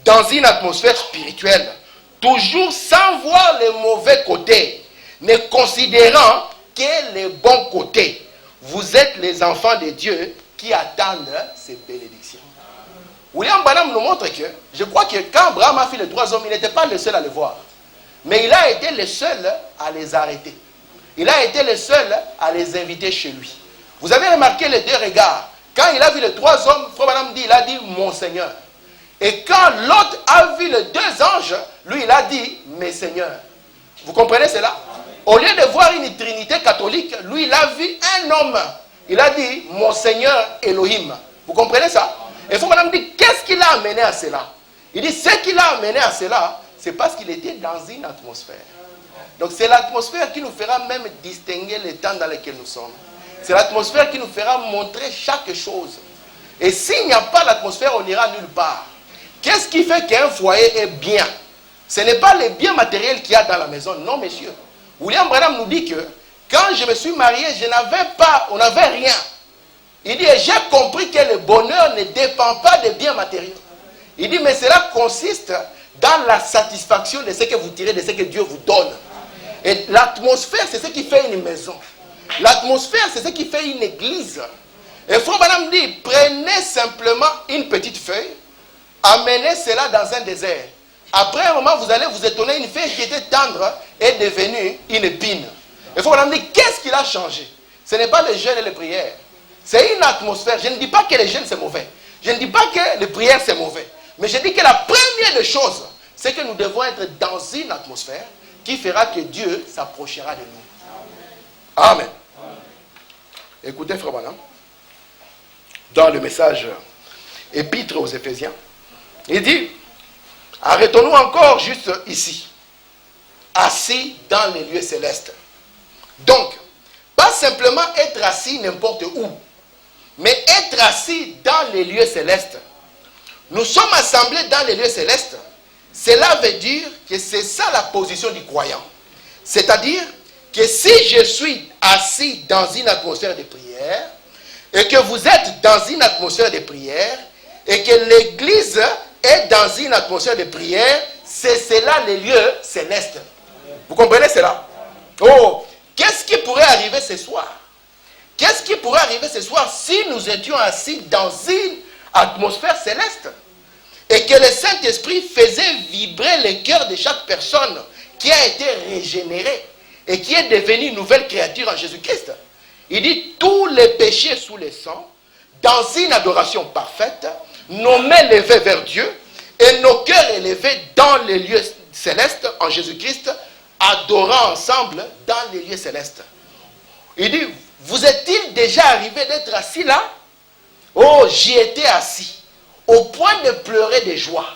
dans une atmosphère spirituelle, toujours sans voir les mauvais côtés, ne considérant que les bons côtés. Vous êtes les enfants de Dieu qui attendent ces bénédictions. William Branham nous montre que, je crois que quand Abraham a fait les 3 hommes, il n'était pas le seul à le voir. Mais il a été le seul à les arrêter. Il a été le seul à les inviter chez lui. Vous avez remarqué les 2 regards. Quand il a vu les 3 hommes, Frère Branham dit, il a dit, mon Seigneur. Et quand l'autre a vu les 2 anges, lui il a dit, mes seigneurs. Vous comprenez cela? Au lieu de voir une trinité catholique, lui il a vu un homme. Il a dit, mon Seigneur Elohim. Vous comprenez ça? Et Frère Branham dit, qu'est-ce qui l'a amené à cela? Il dit, ce qui l'a amené à cela, c'est parce qu'il était dans une atmosphère. Donc c'est l'atmosphère qui nous fera même distinguer le temps dans lequel nous sommes. C'est l'atmosphère qui nous fera montrer chaque chose. Et s'il n'y a pas l'atmosphère, on n'ira nulle part. Qu'est-ce qui fait qu'un foyer est bien? Ce n'est pas les biens matériels qu'il y a dans la maison. Non, messieurs. William Branham nous dit que quand je me suis marié, on n'avait rien. Il dit, et j'ai compris que le bonheur ne dépend pas des biens matériels. Il dit, mais cela consiste dans la satisfaction de ce que vous tirez, de ce que Dieu vous donne. Et l'atmosphère, c'est ce qui fait une maison. L'atmosphère, c'est ce qui fait une église. Et Frère Branham dit, prenez simplement une petite feuille, amenez cela dans un désert. Après un moment, vous allez vous étonner, une feuille qui était tendre est devenue une épine. Et Frère Branham dit, qu'est-ce qui a changé? Ce n'est pas le jeûne et les prières. C'est une atmosphère. Je ne dis pas que le jeûne c'est mauvais. Je ne dis pas que les prières c'est mauvais. Mais je dis que la première des choses, c'est que nous devons être dans une atmosphère qui fera que Dieu s'approchera de nous. Amen. Écoutez, Frère Branham, dans le message épître aux Éphésiens, il dit, arrêtons-nous encore juste ici, assis dans les lieux célestes. Donc, pas simplement être assis n'importe où, mais être assis dans les lieux célestes. Nous sommes assemblés dans les lieux célestes. Cela veut dire que c'est ça la position du croyant. C'est-à-dire que si je suis assis dans une atmosphère de prière, et que vous êtes dans une atmosphère de prière, et que l'église est dans une atmosphère de prière, c'est cela les lieux célestes. Vous comprenez cela? Oh, qu'est-ce qui pourrait arriver ce soir? Qu'est-ce qui pourrait arriver ce soir si nous étions assis dans une atmosphère céleste et que le Saint-Esprit faisait vibrer le cœur de chaque personne qui a été régénérée et qui est devenue une nouvelle créature en Jésus-Christ? Il dit, tous les péchés sous le sang, dans une adoration parfaite, nos mains levées vers Dieu et nos cœurs élevés dans les lieux célestes en Jésus-Christ, adorant ensemble dans les lieux célestes. Il dit, vous est-il déjà arrivé d'être assis là? Oh, j'y étais assis, au point de pleurer de joie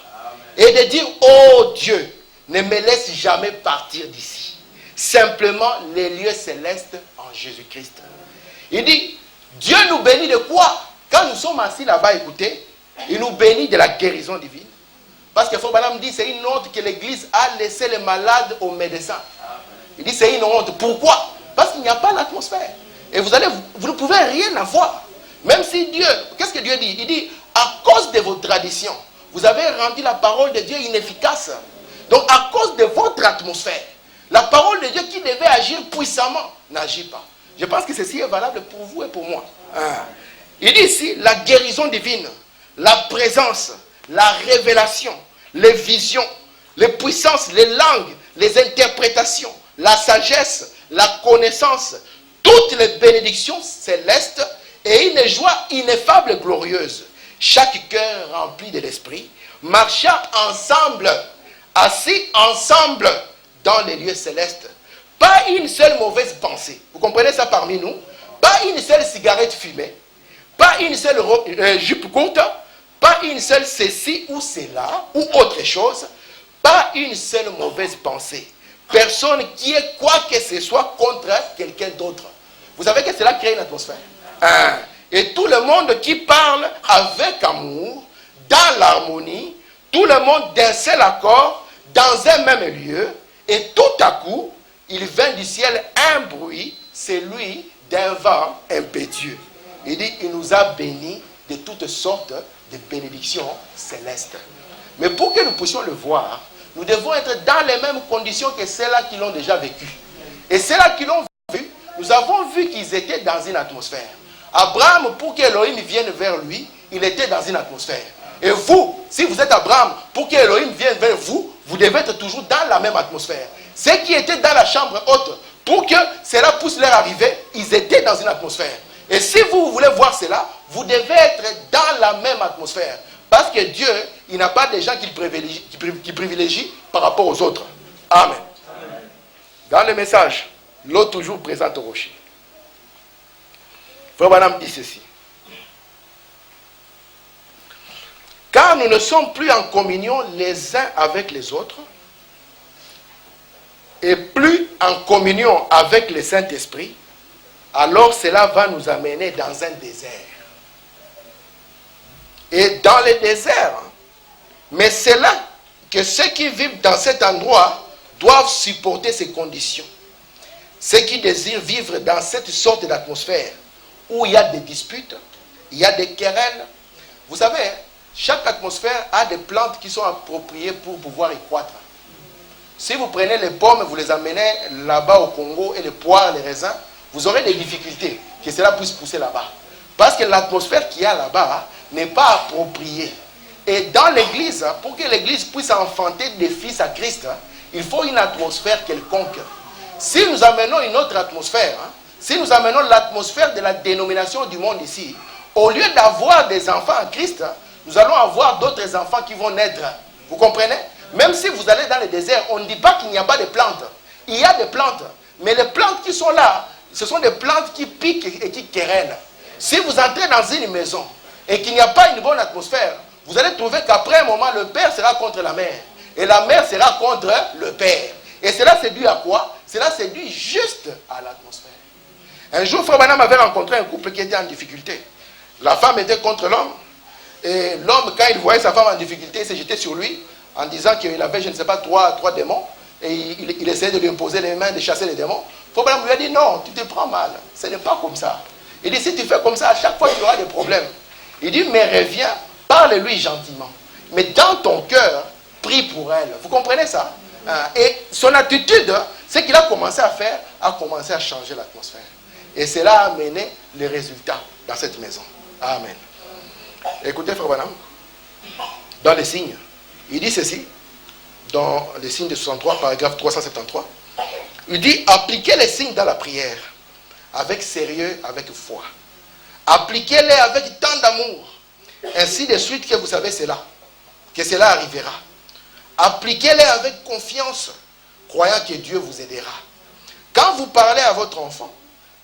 et de dire, oh Dieu, ne me laisse jamais partir d'ici. Simplement les lieux célestes en Jésus-Christ. Il dit, Dieu nous bénit de quoi? Quand nous sommes assis là-bas, écoutez, il nous bénit de la guérison divine. Parce que Frère Branham dit, c'est une honte que l'Église a laissé les malades aux médecins. Il dit, c'est une honte. Pourquoi? Parce qu'il n'y a pas l'atmosphère. Et vous ne pouvez rien avoir. Même si Dieu, qu'est-ce que Dieu dit? Il dit, à cause de vos traditions, vous avez rendu la parole de Dieu inefficace. Donc, à cause de votre atmosphère, la parole de Dieu qui devait agir puissamment, n'agit pas. Je pense que ceci est valable pour vous et pour moi. Il dit ici, la guérison divine, la présence, la révélation, les visions, les puissances, les langues, les interprétations, la sagesse, la connaissance, toutes les bénédictions célestes et une joie ineffable et glorieuse. Chaque cœur rempli de l'esprit, marchant ensemble, assis ensemble dans les lieux célestes. Pas une seule mauvaise pensée. Vous comprenez ça parmi nous? Pas une seule cigarette fumée. Pas une seule jupe courte. Pas une seule ceci ou cela ou autre chose. Pas une seule mauvaise pensée. Personne qui ait quoi que ce soit contre quelqu'un d'autre. Vous savez que cela crée une atmosphère. Et tout le monde qui parle avec amour, dans l'harmonie, tout le monde d'un seul accord, dans un même lieu, et tout à coup, il vint du ciel un bruit, celui d'un vent impétueux. Il dit, il nous a bénis de toutes sortes de bénédictions célestes. Mais pour que nous puissions le voir, nous devons être dans les mêmes conditions que ceux-là qui l'ont déjà vécu. Et ceux-là qui l'ont vu, nous avons vu qu'ils étaient dans une atmosphère. Abraham, pour qu'Élohim vienne vers lui, il était dans une atmosphère. Et vous, si vous êtes Abraham, pour qu'Élohim vienne vers vous, vous devez être toujours dans la même atmosphère. Ceux qui étaient dans la chambre haute, pour que cela puisse leur arriver, ils étaient dans une atmosphère. Et si vous voulez voir cela, vous devez être dans la même atmosphère. Parce que Dieu, il n'a pas des gens qui privilégient par rapport aux autres. Amen. Dans le message, l'eau toujours présente au rocher. Frère Branham dit ceci. Car nous ne sommes plus en communion les uns avec les autres et plus en communion avec le Saint-Esprit, alors cela va nous amener dans un désert. Et dans le désert, mais c'est là que ceux qui vivent dans cet endroit doivent supporter ces conditions. Ceux qui désirent vivre dans cette sorte d'atmosphère où il y a des disputes, il y a des querelles. Vous savez, chaque atmosphère a des plantes qui sont appropriées pour pouvoir y croître. Si vous prenez les pommes, vous les amenez là-bas au Congo et les poires, les raisins, vous aurez des difficultés que cela puisse pousser là-bas. Parce que l'atmosphère qu'il y a là-bas n'est pas appropriée. Et dans l'église, pour que l'église puisse enfanter des fils à Christ, il faut une atmosphère quelconque. Si nous amenons une autre atmosphère, si nous amenons l'atmosphère de la dénomination du monde ici, au lieu d'avoir des enfants à Christ, nous allons avoir d'autres enfants qui vont naître. Vous comprenez? Même si vous allez dans le désert, on ne dit pas qu'il n'y a pas de plantes. Il y a des plantes. Mais les plantes qui sont là, ce sont des plantes qui piquent et qui querellent. Si vous entrez dans une maison et qu'il n'y a pas une bonne atmosphère, vous allez trouver qu'après un moment, le père sera contre la mère. Et la mère sera contre le père. Et cela c'est dû à quoi? Cela c'est dû juste à l'atmosphère. Un jour, Frère Branham avait rencontré un couple qui était en difficulté. La femme était contre l'homme. Et l'homme, quand il voyait sa femme en difficulté, il s'est jeté sur lui en disant qu'il avait, je ne sais pas, trois démons. Et il essayait de lui imposer les mains, de chasser les démons. Frère Branham lui a dit, non, tu te prends mal. Ce n'est pas comme ça. Il dit, si tu fais comme ça, à chaque fois, tu auras des problèmes. Il dit, mais reviens, parle-lui gentiment. Mais dans ton cœur, prie pour elle. Vous comprenez ça? Et son attitude, ce qu'il a commencé à faire, a commencé à changer l'atmosphère. Et cela a amené les résultats dans cette maison. Amen. Écoutez, Frère Branham, dans les signes, il dit ceci, dans les signes de 63, paragraphe 373, il dit, appliquez les signes dans la prière, avec sérieux, avec foi. Appliquez-les avec tant d'amour, ainsi de suite que vous savez cela, que cela arrivera. Appliquez-les avec confiance, croyant que Dieu vous aidera. Quand vous parlez à votre enfant,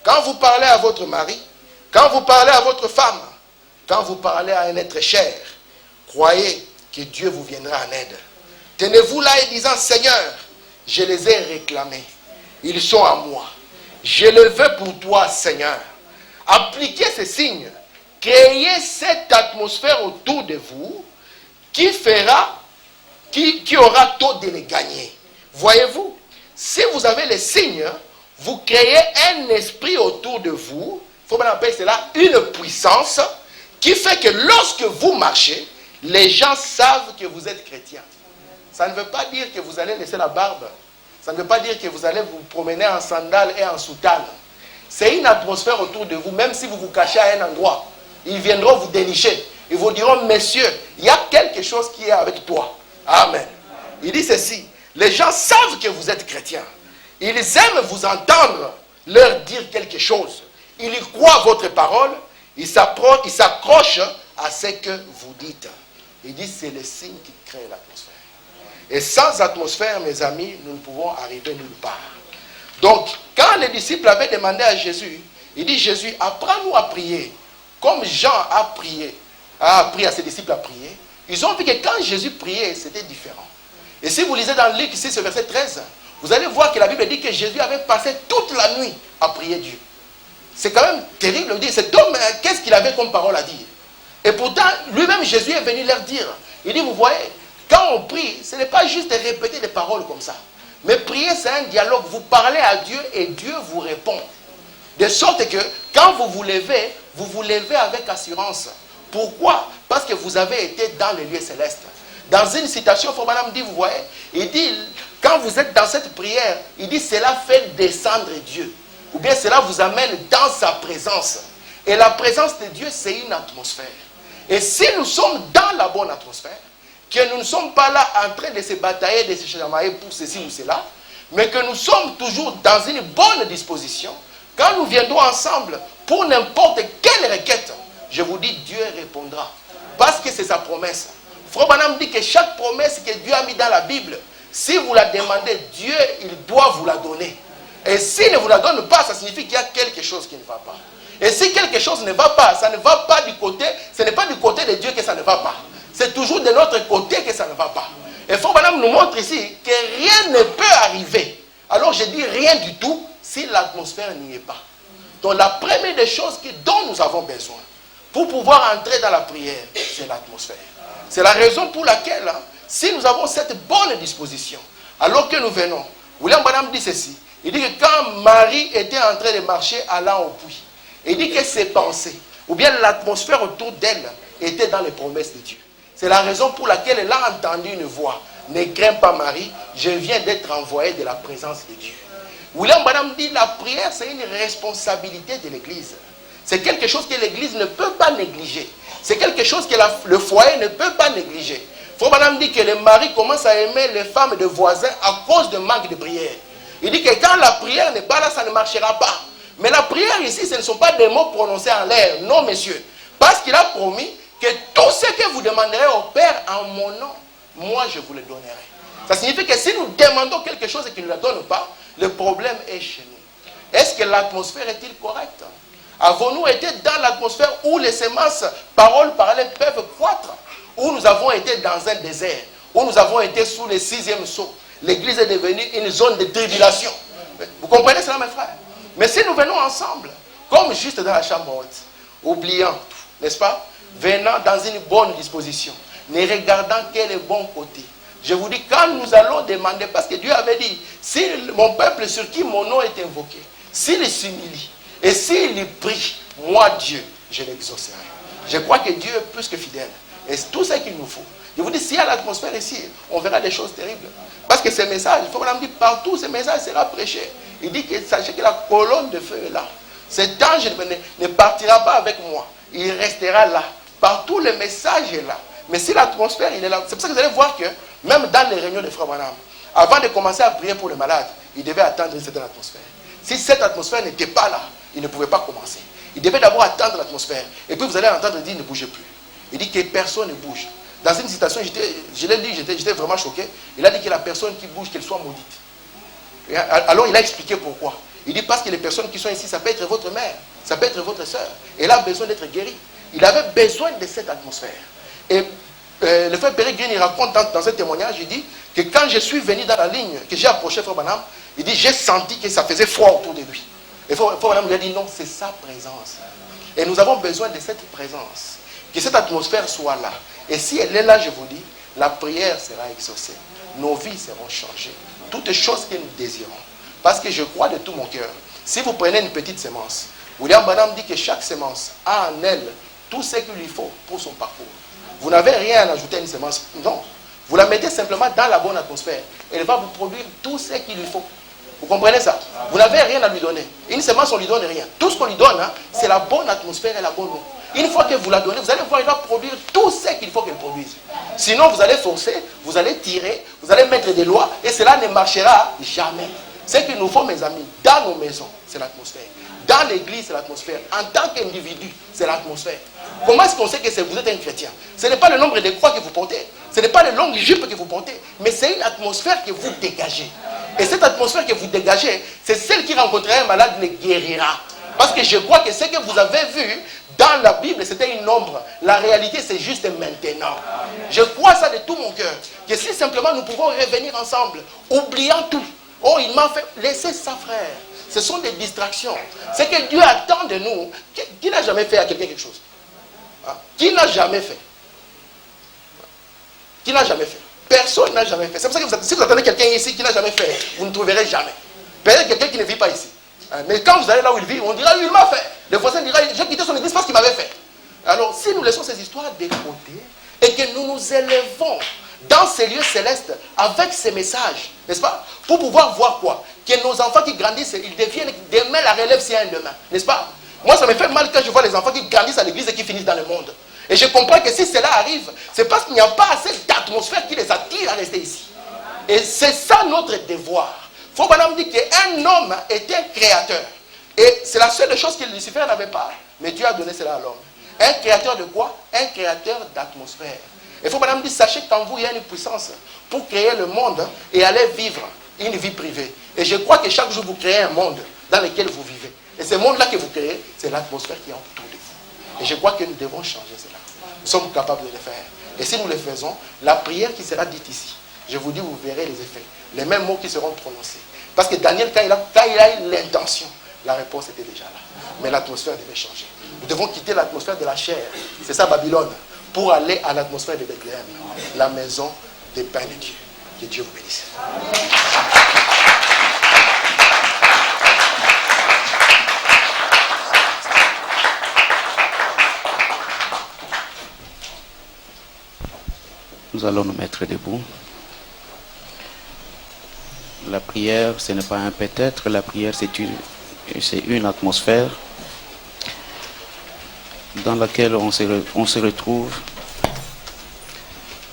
quand vous parlez à votre mari, quand vous parlez à votre femme, quand vous parlez à un être cher, croyez que Dieu vous viendra en aide. Tenez-vous là et disant, Seigneur, je les ai réclamés. Ils sont à moi. Je le veux pour toi, Seigneur. Appliquez ces signes. Créez cette atmosphère autour de vous qui aura tôt de les gagner. Voyez-vous, si vous avez les signes, vous créez un esprit autour de vous. Il faut bien appeler cela une puissance qui fait que lorsque vous marchez, les gens savent que vous êtes chrétien. Ça ne veut pas dire que vous allez laisser la barbe. Ça ne veut pas dire que vous allez vous promener en sandales et en soutane. C'est une atmosphère autour de vous, même si vous vous cachez à un endroit. Ils viendront vous dénicher. Ils vous diront, messieurs, il y a quelque chose qui est avec toi. Amen. Il dit ceci, les gens savent que vous êtes chrétien. Ils aiment vous entendre leur dire quelque chose. Ils croient votre parole. Ils s'accrochent à ce que vous dites. Il dit, c'est le signe qui crée l'atmosphère. Et sans atmosphère, mes amis, nous ne pouvons arriver nulle part. Donc, quand les disciples avaient demandé à Jésus, il dit, Jésus, apprends-nous à prier. Comme Jean a appris à ses disciples à prier, ils ont vu que quand Jésus priait, c'était différent. Et si vous lisez dans Luc ici, ce verset 13, vous allez voir que la Bible dit que Jésus avait passé toute la nuit à prier Dieu. C'est quand même terrible de dire, cet homme, qu'est-ce qu'il avait comme parole à dire? Et pourtant, lui-même, Jésus est venu leur dire. Il dit, vous voyez, quand on prie, ce n'est pas juste de répéter des paroles comme ça. Mais prier, c'est un dialogue. Vous parlez à Dieu et Dieu vous répond. De sorte que, quand vous vous levez avec assurance. Pourquoi? Parce que vous avez été dans les lieux célestes. Dans une citation, Fobanam dit, vous voyez, il dit, quand vous êtes dans cette prière, il dit, cela fait descendre Dieu. Ou bien cela vous amène dans sa présence. Et la présence de Dieu, c'est une atmosphère. Et si nous sommes dans la bonne atmosphère, que nous ne sommes pas là en train de se batailler, de se chamailler pour ceci ou cela, mais que nous sommes toujours dans une bonne disposition, quand nous viendrons ensemble pour n'importe quelle requête, je vous dis, Dieu répondra. Parce que c'est sa promesse. Frère Branham dit que chaque promesse que Dieu a mis dans la Bible, si vous la demandez, Dieu, il doit vous la donner. Et s'il ne vous la donne pas, ça signifie qu'il y a quelque chose qui ne va pas. Et si quelque chose ne va pas, ça ne va pas du côté, ce n'est pas du côté de Dieu que ça ne va pas. C'est toujours de notre côté que ça ne va pas. Et Frère Branham nous montre ici que rien ne peut arriver. Alors je dis rien du tout si l'atmosphère n'y est pas. Donc la première des choses dont nous avons besoin pour pouvoir entrer dans la prière, c'est l'atmosphère. C'est la raison pour laquelle, si nous avons cette bonne disposition, alors que nous venons, William Branham dit ceci, il dit que quand Marie était en train de marcher allant au puits, il dit que ses pensées, ou bien l'atmosphère autour d'elle, était dans les promesses de Dieu. C'est la raison pour laquelle elle a entendu une voix. Ne crains pas Marie, je viens d'être envoyé de la présence de Dieu. William Branham dit la prière, c'est une responsabilité de l'Église. C'est quelque chose que l'Église ne peut pas négliger. C'est quelque chose que le foyer ne peut pas négliger. Frère Branham dit que les maris commencent à aimer les femmes de voisins à cause de manque de prière. Il dit que quand la prière n'est pas là, ça ne marchera pas. Mais la prière ici, ce ne sont pas des mots prononcés en l'air. Non, messieurs. Parce qu'il a promis que tout ce que vous demanderez au Père en mon nom, moi je vous le donnerai. Ça signifie que si nous demandons quelque chose et qu'il ne la donne pas, le problème est chez nous. Est-ce que l'atmosphère est-il correcte? Avons-nous été dans l'atmosphère où les semences, paroles parlées peuvent croître? Où nous avons été dans un désert? Où nous avons été sous le 6e sceau? L'église est devenue une zone de tribulation. Vous comprenez cela, mes frères? Mais si nous venons ensemble, comme juste dans la chambre haute, oubliant tout, n'est-ce pas? Venant dans une bonne disposition, ne regardant que le bon côté. Je vous dis, quand nous allons demander, parce que Dieu avait dit, si mon peuple sur qui mon nom est invoqué, s'il s'humilie, et s'il prie, moi Dieu, je l'exaucerai. Je crois que Dieu est plus que fidèle. Et c'est tout ce qu'il nous faut. Je vous dis, s'il y a l'atmosphère ici, on verra des choses terribles. Parce que ces messages, il faut qu'on dit, partout ce message sera prêché. Il dit que sachez que la colonne de feu est là. Cet ange ne partira pas avec moi. Il restera là. Partout le message est là. Mais si l'atmosphère, il est là. C'est pour ça que vous allez voir que, même dans les réunions de Frère Branham, avant de commencer à prier pour le malade, il devait attendre une certaine atmosphère. Si cette atmosphère n'était pas là, il ne pouvait pas commencer. Il devait d'abord attendre l'atmosphère. Et puis vous allez entendre dire, ne bougez plus. Il dit que personne ne bouge. Dans une citation, je l'ai lu, j'étais vraiment choqué. Il a dit que la personne qui bouge, qu'elle soit maudite. Alors il a expliqué pourquoi. Il dit parce que les personnes qui sont ici, ça peut être votre mère, ça peut être votre soeur. Elle a besoin d'être guérie. Il avait besoin de cette atmosphère. Et le frère Peregrine, il raconte dans un témoignage, il dit que quand je suis venu dans la ligne, que j'ai approché frère Branham, il dit j'ai senti que ça faisait froid autour de lui. Et frère Branham lui a dit non, c'est sa présence. Et nous avons besoin de cette présence. Que cette atmosphère soit là. Et si elle est là, je vous dis, la prière sera exaucée. Nos vies seront changées. Toutes choses que nous désirons. Parce que je crois de tout mon cœur. Si vous prenez une petite sémence, William Branham dit que chaque sémence a en elle tout ce qu'il lui faut pour son parcours. Vous n'avez rien à ajouter à une sémence. Non. Vous la mettez simplement dans la bonne atmosphère. Elle va vous produire tout ce qu'il lui faut. Vous comprenez ça? Vous n'avez rien à lui donner. Une sémence, on ne lui donne rien. Tout ce qu'on lui donne, c'est la bonne atmosphère et la bonne eau. Une fois que vous la donnez, vous allez voir, il va produire tout ce qu'il faut qu'elle produise. Sinon, vous allez forcer, vous allez tirer, vous allez mettre des lois, et cela ne marchera jamais. Ce qu'il nous faut, mes amis, dans nos maisons, c'est l'atmosphère. Dans l'église, c'est l'atmosphère. En tant qu'individu, c'est l'atmosphère. Comment est-ce qu'on sait que vous êtes un chrétien? Ce n'est pas le nombre de croix que vous portez, ce n'est pas les longues jupes que vous portez, mais c'est une atmosphère que vous dégagez. Et cette atmosphère que vous dégagez, c'est celle qui rencontrera un malade, le guérira. Parce que je crois que ce que vous avez vu dans la Bible, c'était une ombre. La réalité, c'est juste maintenant. Je crois ça de tout mon cœur. Que si simplement nous pouvons revenir ensemble, oubliant tout. Oh, il m'a fait... Laissez ça, frère. Ce sont des distractions. Ce que Dieu attend de nous. Qui n'a jamais fait à quelqu'un quelque chose? Hein? Qui n'a jamais fait? Qui n'a jamais fait? Personne n'a jamais fait. C'est pour ça que si vous attendez quelqu'un ici qui n'a jamais fait, vous ne trouverez jamais. Peut-être quelqu'un qui ne vit pas ici. Mais quand vous allez là où il vit, on dira, il m'a fait. Le voisin dira, j'ai quitté son église parce qu'il m'avait fait. Alors, si nous laissons ces histoires de côté et que nous nous élevons dans ces lieux célestes avec ces messages, n'est-ce pas? Pour pouvoir voir quoi? Que nos enfants qui grandissent, ils deviennent demain la relève, c'est un demain, n'est-ce pas? Moi, ça me fait mal quand je vois les enfants qui grandissent à l'église et qui finissent dans le monde. Et je comprends que si cela arrive, c'est parce qu'il n'y a pas assez d'atmosphère qui les attire à rester ici. Et c'est ça notre devoir. Il faut maintenant dire qu'un homme est un créateur. Et c'est la seule chose que Lucifer n'avait pas. Mais Dieu a donné cela à l'homme. Un créateur de quoi? Un créateur d'atmosphère. Il faut maintenant dire, sachez qu'en vous, il y a une puissance pour créer le monde et aller vivre une vie privée. Et je crois que chaque jour, vous créez un monde dans lequel vous vivez. Et ce monde-là que vous créez, c'est l'atmosphère qui est autour de vous. Et je crois que nous devons changer cela. Nous sommes capables de le faire. Et si nous le faisons, la prière qui sera dite ici, je vous dis, vous verrez les effets. Les mêmes mots qui seront prononcés. Parce que Daniel, quand il a eu l'intention, la réponse était déjà là. Mais l'atmosphère devait changer. Nous devons quitter l'atmosphère de la chair. C'est ça Babylone. Pour aller à l'atmosphère de Bethléem. La maison des pains de Dieu. Que Dieu vous bénisse. Nous allons nous mettre debout. La prière, ce n'est pas un peut-être. La prière, c'est une atmosphère dans laquelle on se retrouve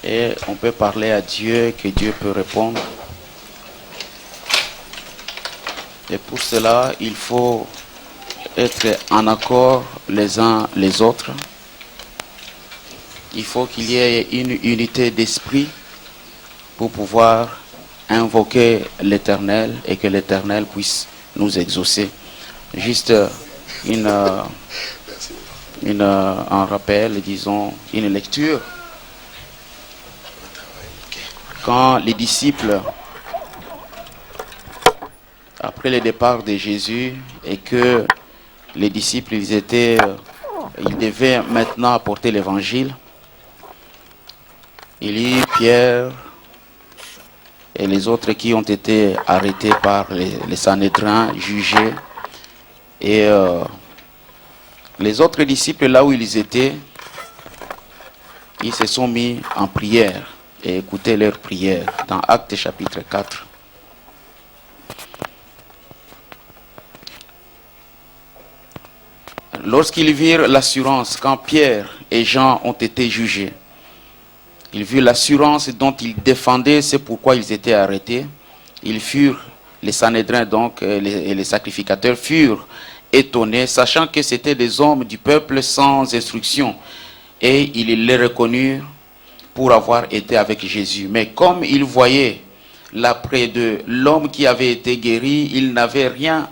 et on peut parler à Dieu, que Dieu peut répondre. Et pour cela, il faut être en accord les uns les autres. Il faut qu'il y ait une unité d'esprit pour pouvoir invoquer l'Éternel et que l'Éternel puisse nous exaucer. Juste un rappel, disons, une lecture. Quand les disciples, après le départ de Jésus, et que les disciples, ils devaient maintenant apporter l'évangile, il y a Pierre et les autres qui ont été arrêtés par les Sanhédrins, jugés. Et les autres disciples, là où ils étaient, ils se sont mis en prière et écoutaient leurs prières dans Actes chapitre 4. Lorsqu'ils virent l'assurance, quand Pierre et Jean ont été jugés, ils virent l'assurance dont ils défendaient, c'est pourquoi ils étaient arrêtés. Ils furent, les Sanhédrins donc, et les sacrificateurs furent étonnés, sachant que c'était des hommes du peuple sans instruction. Et ils les reconnurent pour avoir été avec Jésus. Mais comme ils voyaient l'après de l'homme qui avait été guéri, ils n'avaient rien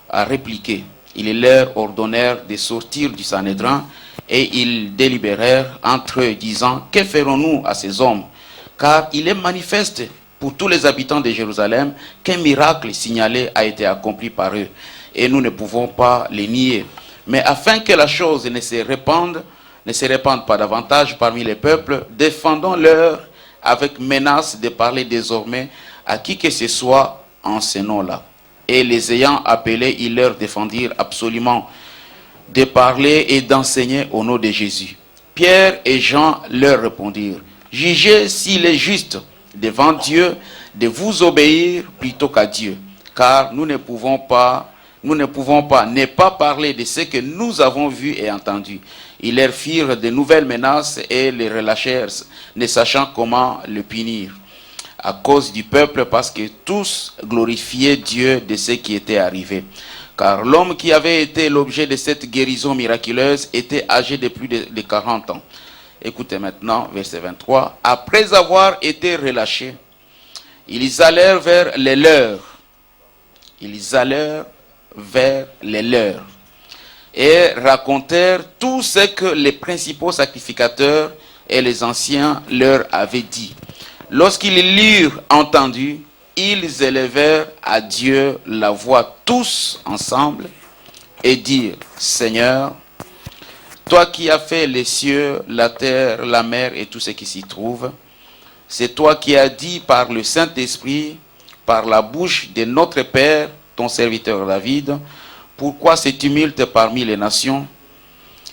à répliquer. Ils leur ordonnèrent de sortir du Sanhédrin et ils délibérèrent entre eux, disant, que ferons-nous à ces hommes? Car il est manifeste pour tous les habitants de Jérusalem qu'un miracle signalé a été accompli par eux. Et nous ne pouvons pas les nier. Mais afin que la chose ne se répande pas davantage parmi les peuples, défendons-leur avec menace de parler désormais à qui que ce soit en ce nom-là. Et les ayant appelés, ils leur défendirent absolument de parler et d'enseigner au nom de Jésus. Pierre et Jean leur répondirent, jugez s'il est juste devant Dieu de vous obéir plutôt qu'à Dieu, car nous ne pouvons pas ne pas parler de ce que nous avons vu et entendu. Ils leur firent de nouvelles menaces et les relâchèrent, ne sachant comment le punir, à cause du peuple, parce que tous glorifiaient Dieu de ce qui était arrivé. Car l'homme qui avait été l'objet de cette guérison miraculeuse était âgé de plus de 40 ans. Écoutez maintenant, verset 23. Après avoir été relâchés, ils allèrent vers les leurs. Ils allèrent vers les leurs. et racontèrent tout ce que les principaux sacrificateurs et les anciens leur avaient dit. Lorsqu'ils l'eurent entendu, ils élevèrent à Dieu la voix tous ensemble et dirent, Seigneur, toi qui as fait les cieux, la terre, la mer et tout ce qui s'y trouve, c'est toi qui as dit par le Saint-Esprit, par la bouche de notre Père, ton serviteur David, pourquoi ce tumulte parmi les nations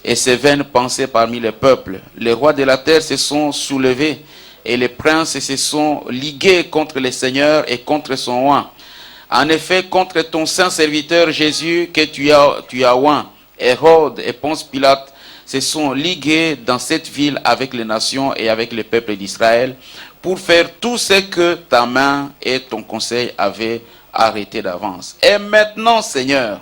et ces vaines pensées parmi les peuples? Les rois de la terre se sont soulevés et les princes se sont ligués contre le Seigneur et contre son oint. En effet, contre ton saint serviteur Jésus que tu as oint, Hérode et Ponce Pilate se sont ligués dans cette ville avec les nations et avec les peuples d'Israël pour faire tout ce que ta main et ton conseil avaient arrêté d'avance. Et maintenant, Seigneur,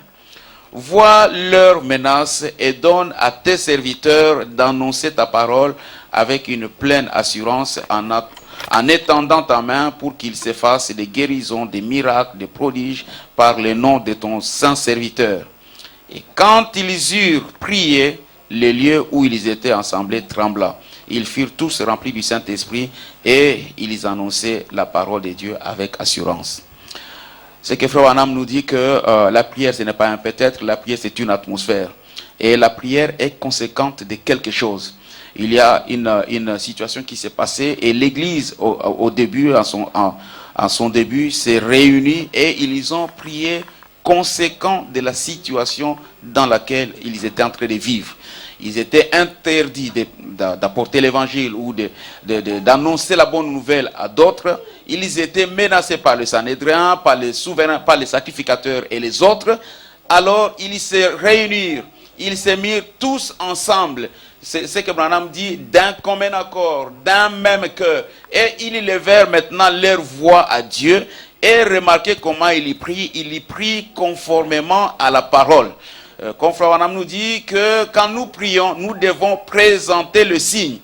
vois leurs menaces et donne à tes serviteurs d'annoncer ta parole avec une pleine assurance en étendant ta main pour qu'ils se fassent des guérisons, des miracles, des prodiges par le nom de ton saint serviteur. Et quand ils eurent prié, les lieux où ils étaient assemblés trembla. Ils furent tous remplis du Saint-Esprit et ils annonçaient la parole de Dieu avec assurance. C'est que Frère Branham nous dit que la prière, ce n'est pas un peut-être, la prière, c'est une atmosphère. Et la prière est conséquente de quelque chose. Il y a une situation qui s'est passée et l'Église, au début, en son début, s'est réunie et ils ont prié conséquent de la situation dans laquelle ils étaient en train de vivre. Ils étaient interdits d'apporter l'évangile ou d'annoncer la bonne nouvelle à d'autres. Ils étaient menacés par le Sanhédrin, par les souverains, par les sacrificateurs et les autres. Alors ils se réunirent, ils se mirent tous ensemble. C'est ce que Branham dit, d'un commun accord, d'un même cœur. Et ils levèrent maintenant leur voix à Dieu. Et remarquez comment il y prie conformément à la parole. Comme Frère Branham nous dit que quand nous prions, nous devons présenter le signe.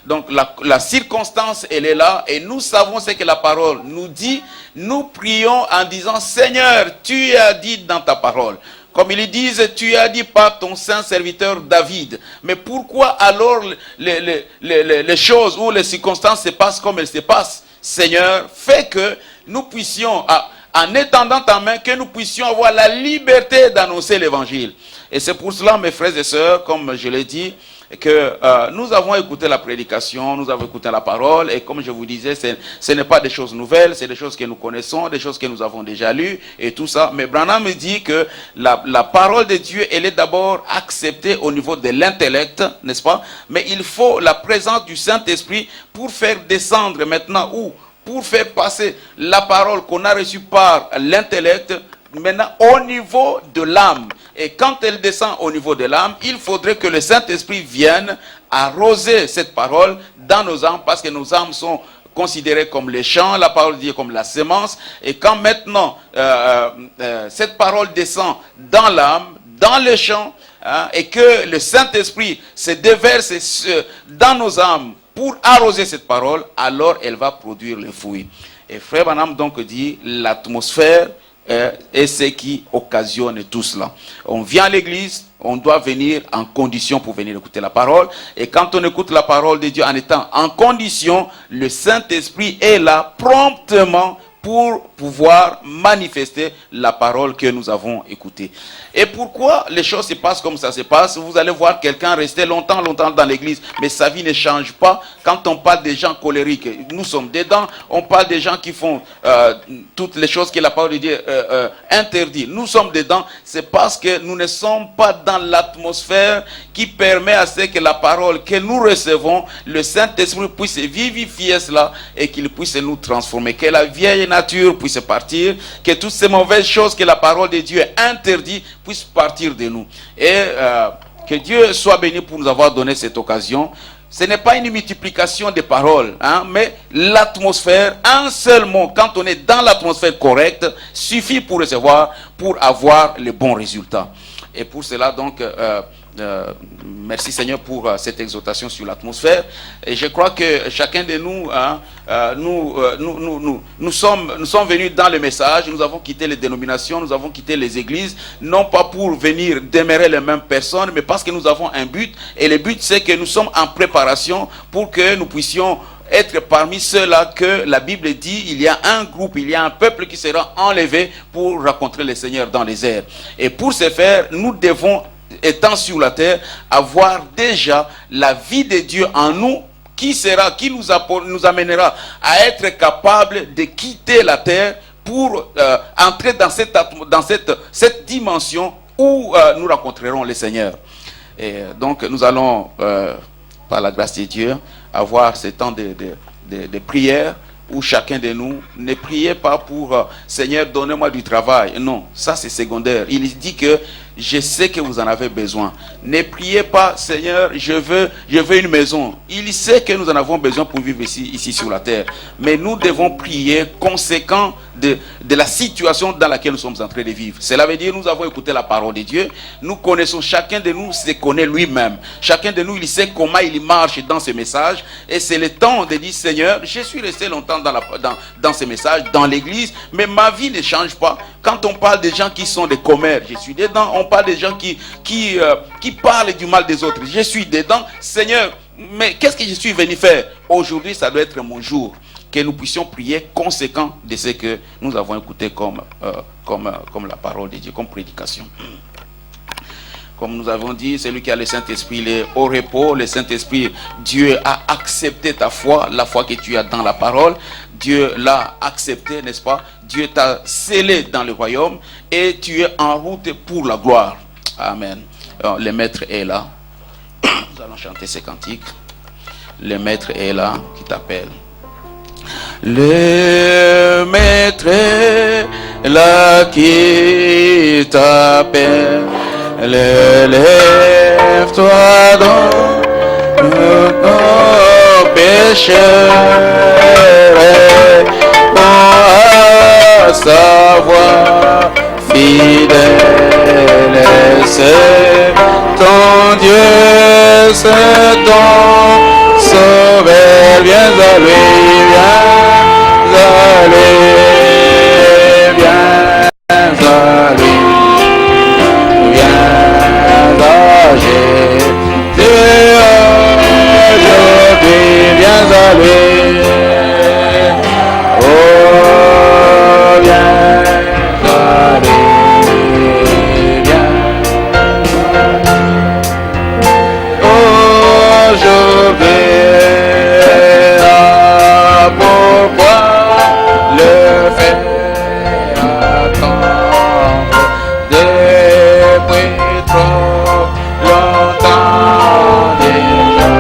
Donc la circonstance, elle est là et nous savons ce que la parole nous dit. Nous prions en disant, Seigneur, tu as dit dans ta parole. Comme ils disent, tu as dit par ton saint serviteur David. Mais pourquoi alors les choses ou les circonstances se passent comme elles se passent? Seigneur, fais que nous puissions, en étendant ta main, que nous puissions avoir la liberté d'annoncer l'évangile. Et c'est pour cela, mes frères et sœurs, comme je l'ai dit, que nous avons écouté la prédication, nous avons écouté la parole, et comme je vous disais, ce n'est pas des choses nouvelles, c'est des choses que nous connaissons, des choses que nous avons déjà lues, et tout ça. Mais Branham me dit que la parole de Dieu, elle est d'abord acceptée au niveau de l'intellect, n'est-ce pas? Mais il faut la présence du Saint-Esprit pour faire descendre maintenant, ou pour faire passer la parole qu'on a reçue par l'intellect, maintenant au niveau de l'âme. Et quand elle descend au niveau de l'âme, il faudrait que le Saint-Esprit vienne arroser cette parole dans nos âmes, parce que nos âmes sont considérées comme les champs, la parole de Dieu comme la semence. Et quand maintenant cette parole descend dans l'âme, dans les champs, et que le Saint-Esprit se déverse dans nos âmes pour arroser cette parole, alors elle va produire le fruit. Et Frère Branham donc dit, l'atmosphère est ce qui occasionne tout cela. On vient à l'église, on doit venir en condition pour venir écouter la parole. Et quand on écoute la parole de Dieu en étant en condition, le Saint-Esprit est là promptement pour pouvoir manifester la parole que nous avons écoutée. Et pourquoi les choses se passent comme ça se passe? Vous allez voir quelqu'un rester longtemps dans l'église, mais sa vie ne change pas. Quand on parle des gens colériques, nous sommes dedans. On parle des gens qui font toutes les choses que la parole de Dieu interdit. Nous sommes dedans. C'est parce que nous ne sommes pas dans l'atmosphère qui permet à ce que la parole que nous recevons, le Saint-Esprit puisse vivifier cela et qu'il puisse nous transformer. Que la vieille nature puisse partir, que toutes ces mauvaises choses que la parole de Dieu interdit puissent partir de nous. Et que Dieu soit béni pour nous avoir donné cette occasion. Ce n'est pas une multiplication de paroles, mais l'atmosphère, un seul mot, quand on est dans l'atmosphère correcte, suffit pour recevoir, pour avoir les bons résultats. Et pour cela, donc, Merci Seigneur pour cette exhortation sur l'atmosphère. Et je crois que chacun de nous, nous sommes venus dans le message. Nous avons quitté les dénominations, nous avons quitté les églises, non pas pour venir demeurer les mêmes personnes, mais parce que nous avons un but. Et le but, c'est que nous sommes en préparation pour que nous puissions être parmi ceux-là que la Bible dit, il y a un groupe, il y a un peuple qui sera enlevé pour rencontrer le Seigneur dans les airs. Et pour ce faire, nous devons, étant sur la terre, avoir déjà la vie de Dieu en nous, qui nous amènera à être capable de quitter la terre pour entrer dans cette dimension où nous rencontrerons le Seigneur. Et donc nous allons, par la grâce de Dieu, avoir ce temps de prière où chacun de nous ne priez pas pour Seigneur, donnez-moi du travail. Non, ça c'est secondaire. Il dit que je sais que vous en avez besoin. Ne priez pas, Seigneur, je veux une maison. Il sait que nous en avons besoin pour vivre ici sur la terre. Mais nous devons prier conséquent de la situation dans laquelle nous sommes en train de vivre. Cela veut dire nous avons écouté la parole de Dieu. Nous connaissons, chacun de nous se connaît lui-même. Chacun de nous, il sait comment il marche dans ce message. Et c'est le temps de dire, Seigneur, je suis resté longtemps dans ce message, dans l'église, mais ma vie ne change pas. Quand on parle des gens qui sont des commères, je suis dedans. On parle des gens qui parlent du mal des autres, je suis dedans. Seigneur, mais qu'est-ce que je suis venu faire? Aujourd'hui, ça doit être mon jour. Que nous puissions prier conséquent de ce que nous avons écouté comme la parole de Dieu, comme prédication. Comme nous avons dit, celui qui a le Saint-Esprit, il est au repos. Le Saint-Esprit, Dieu a accepté ta foi, la foi que tu as dans la parole. Dieu l'a accepté, n'est-ce pas? Dieu t'a scellé dans le royaume et tu es en route pour la gloire. Amen. Alors, le maître est là. Nous allons chanter ces cantiques. Le maître est là qui t'appelle. Le maître est là qui t'appelle. Lève-toi dans nos péchés, à sa voix fidèle, c'est ton Dieu, c'est ton Sauveur, viens à lui, viens à lui, viens à lui. Viens à lui, oh viens à lui, viens. Aujourd'hui, pourquoi le faire attendre depuis trop longtemps déjà?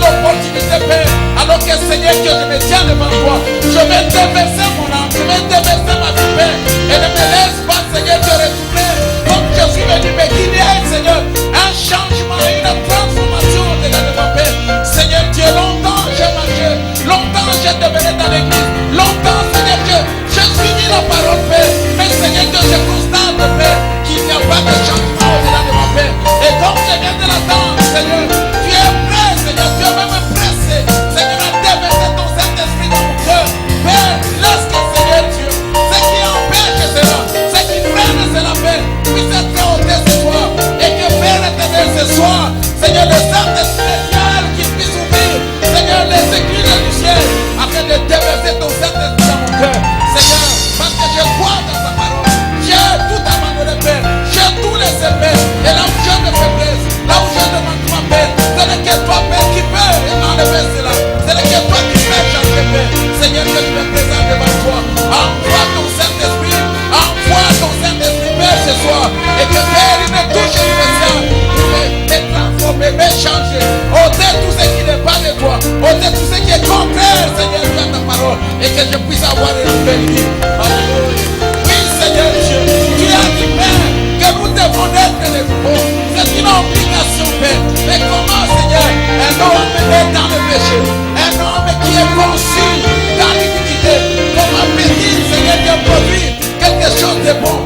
l'opportunité, Père, alors que Seigneur, que je me tiens devant toi, je vais déverser mon âme, je vais déverser ma vie, Père, et ne me laisse pas, Seigneur, te retourner comme je suis venu, mais qu'il y ait, Seigneur, un changement, une transformation au-delà de ma Père. Seigneur Dieu, longtemps j'ai marché, longtemps j'ai demeuré dans l'église, longtemps, Seigneur Dieu, j'ai suivi la parole, Père, mais Seigneur Dieu, je constate, Père, qu'il n'y a pas de changement au-delà de ma Père. Et comme je viens de l'attendre, Seigneur, tu es prêt, Seigneur, tu es même pressé, Seigneur, à déverser ton Saint-Esprit dans mon cœur. Père, laisse que, Seigneur Dieu, ce qui empêche cela, ce qui freine cela, Père, puisse être ôté ce soir. Et que, Père éternel, ce soir, Seigneur, le Saint-Esprit qui puisse ouvrir, Seigneur, les églises du ciel, afin de déverser ton Saint-Esprit dans mon cœur. Seigneur, parce que je crois dans ta parole, j'ai tout abandonné, Père, j'ai tout laissé, Père, et là où j'ai de faiblesse, là où j'ai de manquement, Père, ce n'est que toi, Père, qui peux enlever cela, ce n'est que toi qui peux changer, Père. Seigneur, que tu me présentes devant toi, envoie ton Saint-Esprit, envoie ton Saint-Esprit, Père, ce soir, et que, Père, il me touche spécial, pour me transformer, me changer, ôter tout ce qui n'est pas de toi, ôter tout ce qui est contraire, Seigneur, à ta parole, et que je puisse avoir une nouvelle vie. Alléluia. Oui, Seigneur Dieu, tu as dit, Père, que nous devons être les nouveaux. C'est une obligation, Père. Mais comment, Seigneur, un homme né dans le péché, un homme qui est conçu dans l'iniquité, comment peut-il, Seigneur, de produire quelque chose de bon?